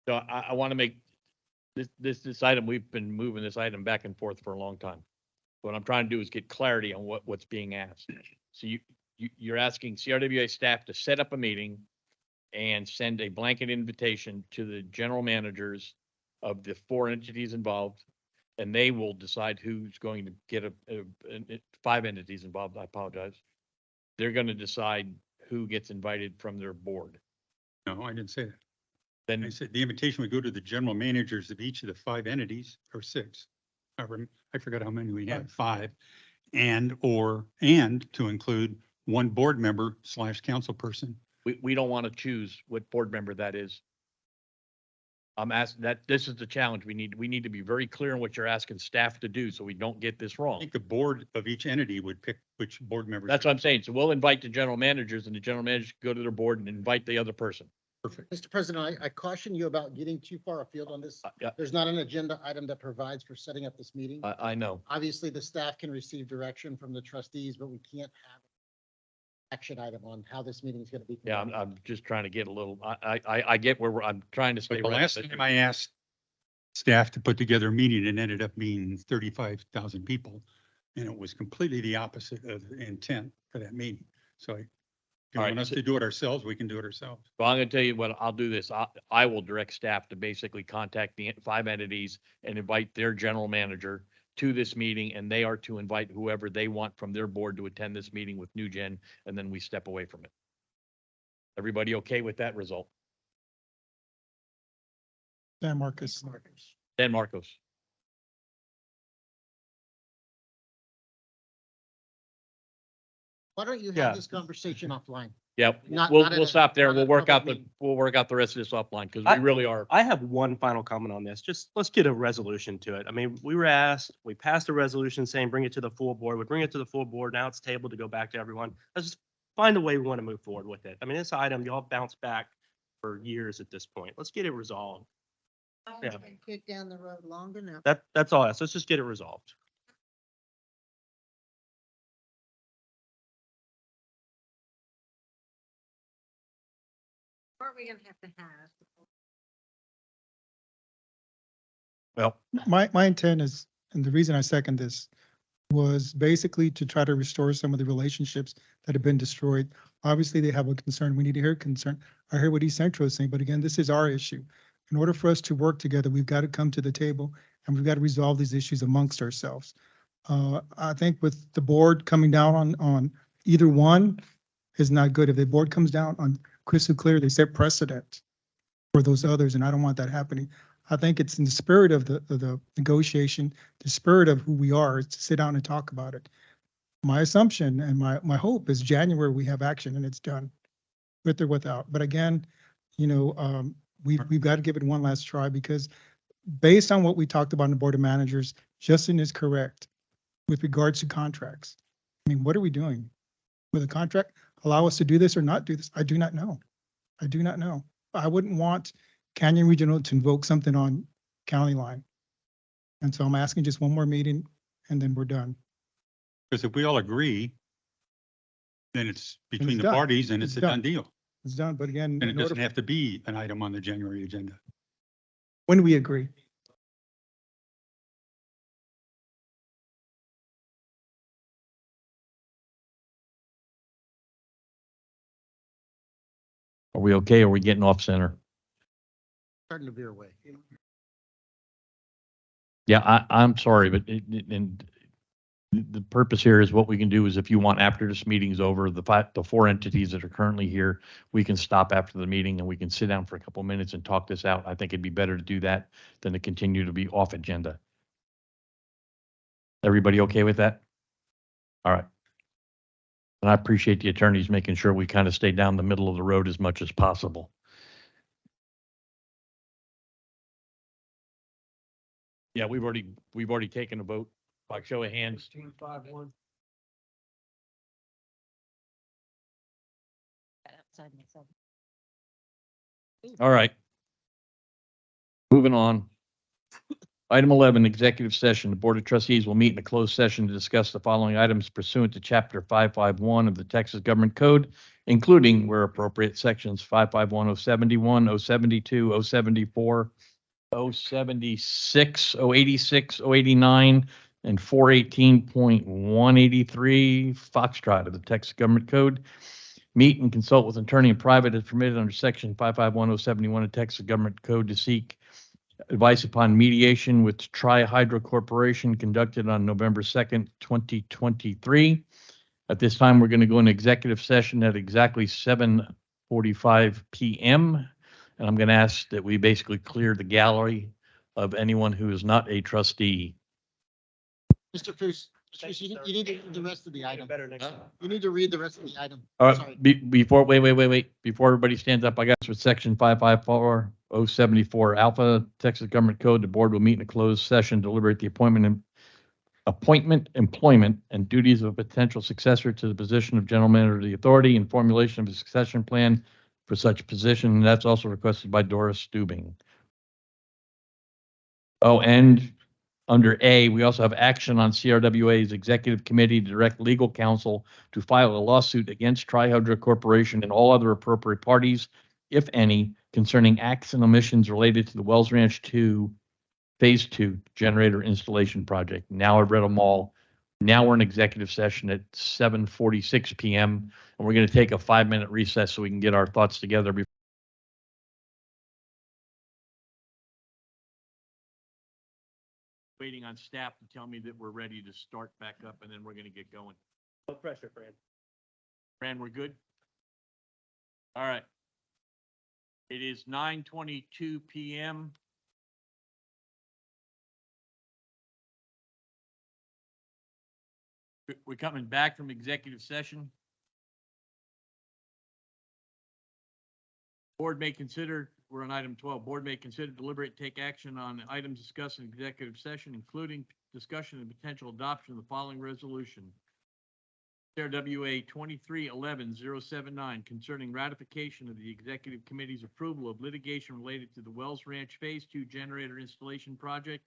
So I want to make this item, we've been moving this item back and forth for a long time. What I'm trying to do is get clarity on what's being asked. So you're asking CRWA staff to set up a meeting and send a blanket invitation to the general managers of the 4 entities involved, and they will decide who's going to get 5 entities involved. I apologize. They're going to decide who gets invited from their board. No, I didn't say that. Then I said the invitation would go to the general managers of each of the 5 entities, or 6. I forgot how many we had, 5. And to include one board member / council person. we don't want to choose what board member that is. I'm asking that, this is the challenge. We need to be very clear on what you're asking staff to do so we don't get this I wrong. think the board of each entity would pick which board members. That's what I'm saying. So we'll invite the general managers and the general managers go to their board and invite the other person. Perfect. Mr. President, I caution you about getting too far afield on this. Yeah, There's not an agenda item that provides for setting up this meeting. I know. Obviously, the staff can receive direction from the trustees, but we can't have action item on how this meeting is going to be. Yeah, I'm, conducted. I'm just trying to get a little, I get where I'm trying to stay. But the last relevant. time I asked staff to put together a meeting, it ended up being 35,000 people. And it was completely the opposite of the intent for that meeting. So if you All right, want us so- to do it ourselves, we can do it ourselves. Well, I'm gonna tell you what, I'll do this. I will direct staff to basically contact the 5 entities and invite their general manager to this meeting, and they are to invite whoever they want from their board to attend this meeting with New Gen, and then we step away from it. Everybody okay with that result? Dan Marcus. Dan Marcos. Why don't you Yeah. have this conversation offline? Yep, Not- we'll, not at we'll a- stop there. not at We'll a work out public the, meeting. we'll work out the rest of this offline, because I- we really are. I have one final comment on this. Just let's get a resolution to it. I mean, we were asked, we passed a resolution saying bring it to the full board. We bring it to the full board. Now it's tabled to go back to everyone. Let's just find a way we want to move forward with it. I mean, this item, y'all bounced back for years at this point. Let's get it resolved. Yeah. Been kicked down the road long enough. That's all. Let's just get it resolved. What are we gonna have to have? Well, My intent is, and the reason I second this was basically to try to restore some of the relationships that have been destroyed. Obviously, they have a concern. We need to hear concern. I hear what East Central is saying, but again, this is our issue. In order for us to work together, we've got to come to the table and we've got to resolve these issues amongst ourselves. I think with the board coming down on either one is not good. If the board comes down on crystal clear, they set precedent for those others, and I don't want that happening. I think it's in the spirit of the negotiation, the spirit of who we are, is to sit down and talk about it. My assumption and my hope is January, we have action and it's done, with or without. But again, we've got to give it one last try, because based on what we talked about in the Board of Managers, Justin is correct with regards to contracts. I mean, what are we doing with a contract? Allow us to do this or not do this? I do not know. I do not know. I wouldn't want Canyon Regional to invoke something on county line. And so I'm asking just one more meeting and then we're done. Because if we all agree, then it's between the done. parties and it's It's a done. done deal. It's done, but again, And it in order doesn't for- have to be an item on the January agenda. when we agree. Are we okay? Are we getting off center? Starting to veer away. Yeah, I'm sorry, but the purpose here is what we can do is if you want, after this meeting's over, the 4 entities that are currently here, we can stop after the meeting and we can sit down for a couple of minutes and talk this out. I think it'd be better to do that than to continue to be off agenda. Everybody okay with that? All right. And I appreciate the attorneys making sure we kind of stay down the middle of the road as much as possible. Yeah, we've already taken a vote by show of hands. 5-1. Outside myself. All right. Moving on. Item 11, executive session. The Board of Trustees will meet in a closed session to discuss the following items pursuant to Chapter 551 of the Texas Government Code, including, where appropriate, sections 551, 071, 072, 074, 076, 086, 089, and 418.183 Foxtrot of the Texas Government Code. Meet and consult with an attorney in private as permitted under section 551, of Texas Government Code to seek advice upon mediation with Tri-Hydro Corporation conducted on November 2nd, 2023. At this time, we're going to go into executive session at exactly 7:45 PM. And I'm going to ask that we basically clear the gallery of anyone who is not a trustee. Mr. Foos, you need to read the rest of the item. Better next time. You need to read the rest of the item. All right, Sorry. wait. Before everybody stands up, I got with section 554, 074 Alpha, Texas Government Code. The board will meet in a closed session, deliberate the appointment, employment, and duties of a potential successor to the position of general manager of the authority and formulation of a succession plan for such position. And that's also requested by Doris Stubing. Oh, and Under A, we also have action on CRWA's executive committee to direct legal counsel to file a lawsuit against Tri-Hydro Corporation and all other appropriate parties, if any, concerning acts and omissions related to the Wells Ranch 2 Phase 2 generator installation project. Now I've read them all. Now we're in executive session at 7:46 PM, and we're going to take a 5-minute recess so we can get our thoughts together. Waiting on staff to tell me that we're ready to start back up, and then we're going to get going. No pressure, Fran. Fran, we're good? All right. It is 9:22 PM. We're coming back from executive session. Board may consider, we're on item 12, board may consider, deliberate, take action on items discussed in executive session, including discussion and potential adoption of the following resolution. CRWA 2311-079 concerning ratification of the executive committee's approval of litigation related to the Wells Ranch Phase 2 generator installation project.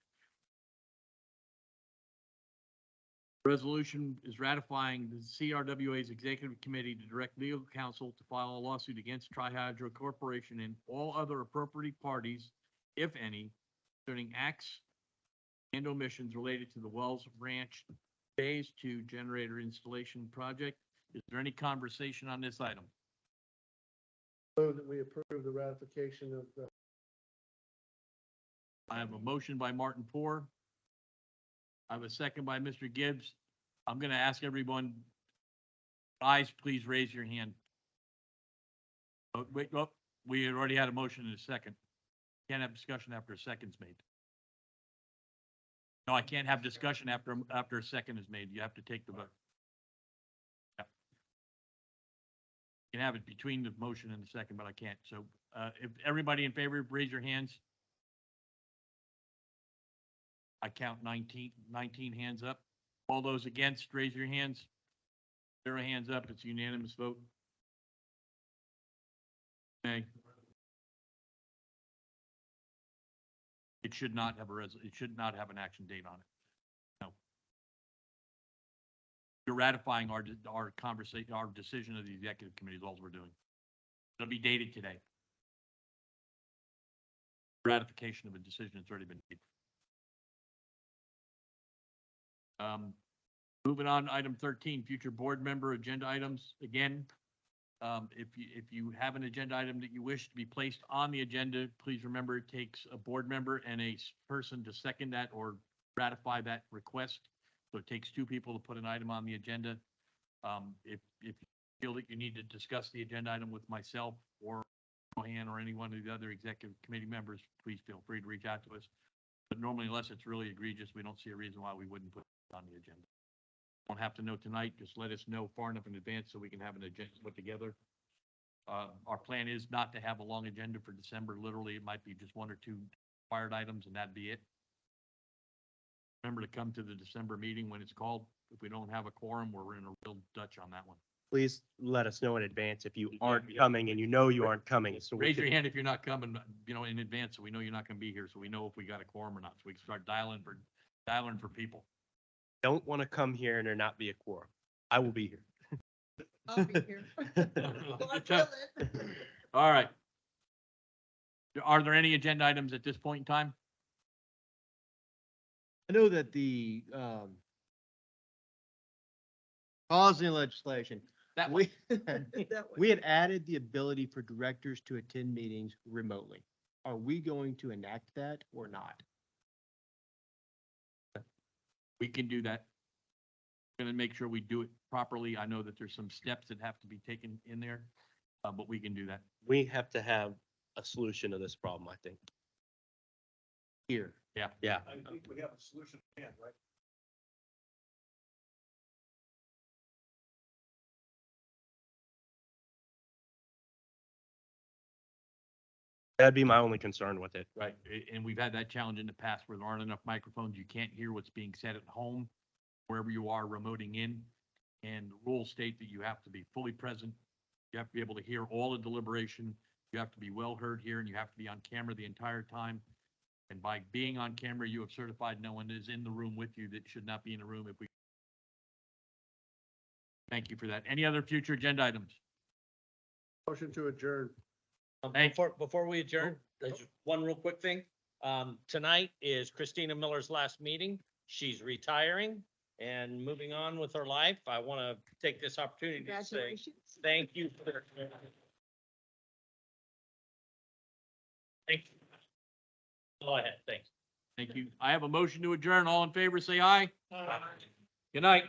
Resolution is ratifying the CRWA's executive committee to direct legal counsel to file a lawsuit against Tri-Hydro Corporation and all other appropriate parties, if any, concerning acts and omissions related to the Wells Ranch Phase 2 generator installation project. Is there any conversation on this item? Move that we approve the ratification of the. I have a motion by Martin Poor. I have a second by Mr. Gibbs. I'm going to ask everyone, guys, please raise your hand. Oh, wait, oh, we had already had a motion in a second. Can't have discussion after a second's made. No, I can't have discussion after a second is made. You have to take the vote. Yeah. You can have it between the motion and the second, but I can't. So if everybody in favor, raise your hands. I count 19 hands up. All those against, raise your hands. 0 hands up. It's a unanimous vote. Okay. It should not have it should not have an action date on it. No. You're ratifying our conversation, our decision of the executive committee is all we're doing. It'll be dated today. Ratification of a decision that's already been made. Moving on, item 13, future board member agenda items. Again, if you have an agenda item that you wish to be placed on the agenda, please remember it takes a board member and a person to second that or ratify that request. So it takes 2 people to put an item on the agenda. If you feel that you need to discuss the agenda item with myself or Johan or any one of the other executive committee members, please feel free to reach out to us. But normally, unless it's really egregious, we don't see a reason why we wouldn't put it on the agenda. Don't have to know tonight. Just let us know far enough in advance so we can have an agenda put together. Our plan is not to have a long agenda for December. Literally, it might be just 1 or 2 required items, and that'd be it. Remember to come to the December meeting when it's called. If we don't have a quorum, we're in a real Dutch on that one. Please let us know in advance if you aren't coming and you know you aren't coming. So Raise your hand if you're not coming, in advance, so we know you're not gonna be here, so we know if we got a quorum or not, so we can start dialing for people. don't want to come here and there not be a quorum. I will be here. I'll be here. Well, I feel it. All right. Are there any agenda items at this point in time? I know that the, pausing legislation, That we, That way. we had added the ability for directors to attend meetings remotely. Are we going to enact that or not? We can do that. Gonna make sure we do it properly. I know that there's some steps that have to be taken in there, but we can do that. We have to have a solution to this problem, I think. Here. Yeah. I think we have a solution at hand, right? That'd be my only concern with it. Right. And we've had that challenge in the past where there aren't enough microphones. You can't hear what's being said at home, wherever you are remoting in. And the rules state that you have to be fully present. You have to be able to hear all the deliberation. You have to be well heard here and you have to be on camera the entire time. And by being on camera, you have certified no one is in the room with you that should not be in the room if we. Thank you for that. Any other future agenda items? Motion to adjourn. Thank- Before we adjourn, there's one real quick thing. Tonight is Christina Miller's last meeting. She's retiring and moving on with her life. I want to take this opportunity to say Congratulations. thank you for. Thank you. Go ahead, thanks. Thank you. I have a motion to adjourn. All in favor, say aye. Good night.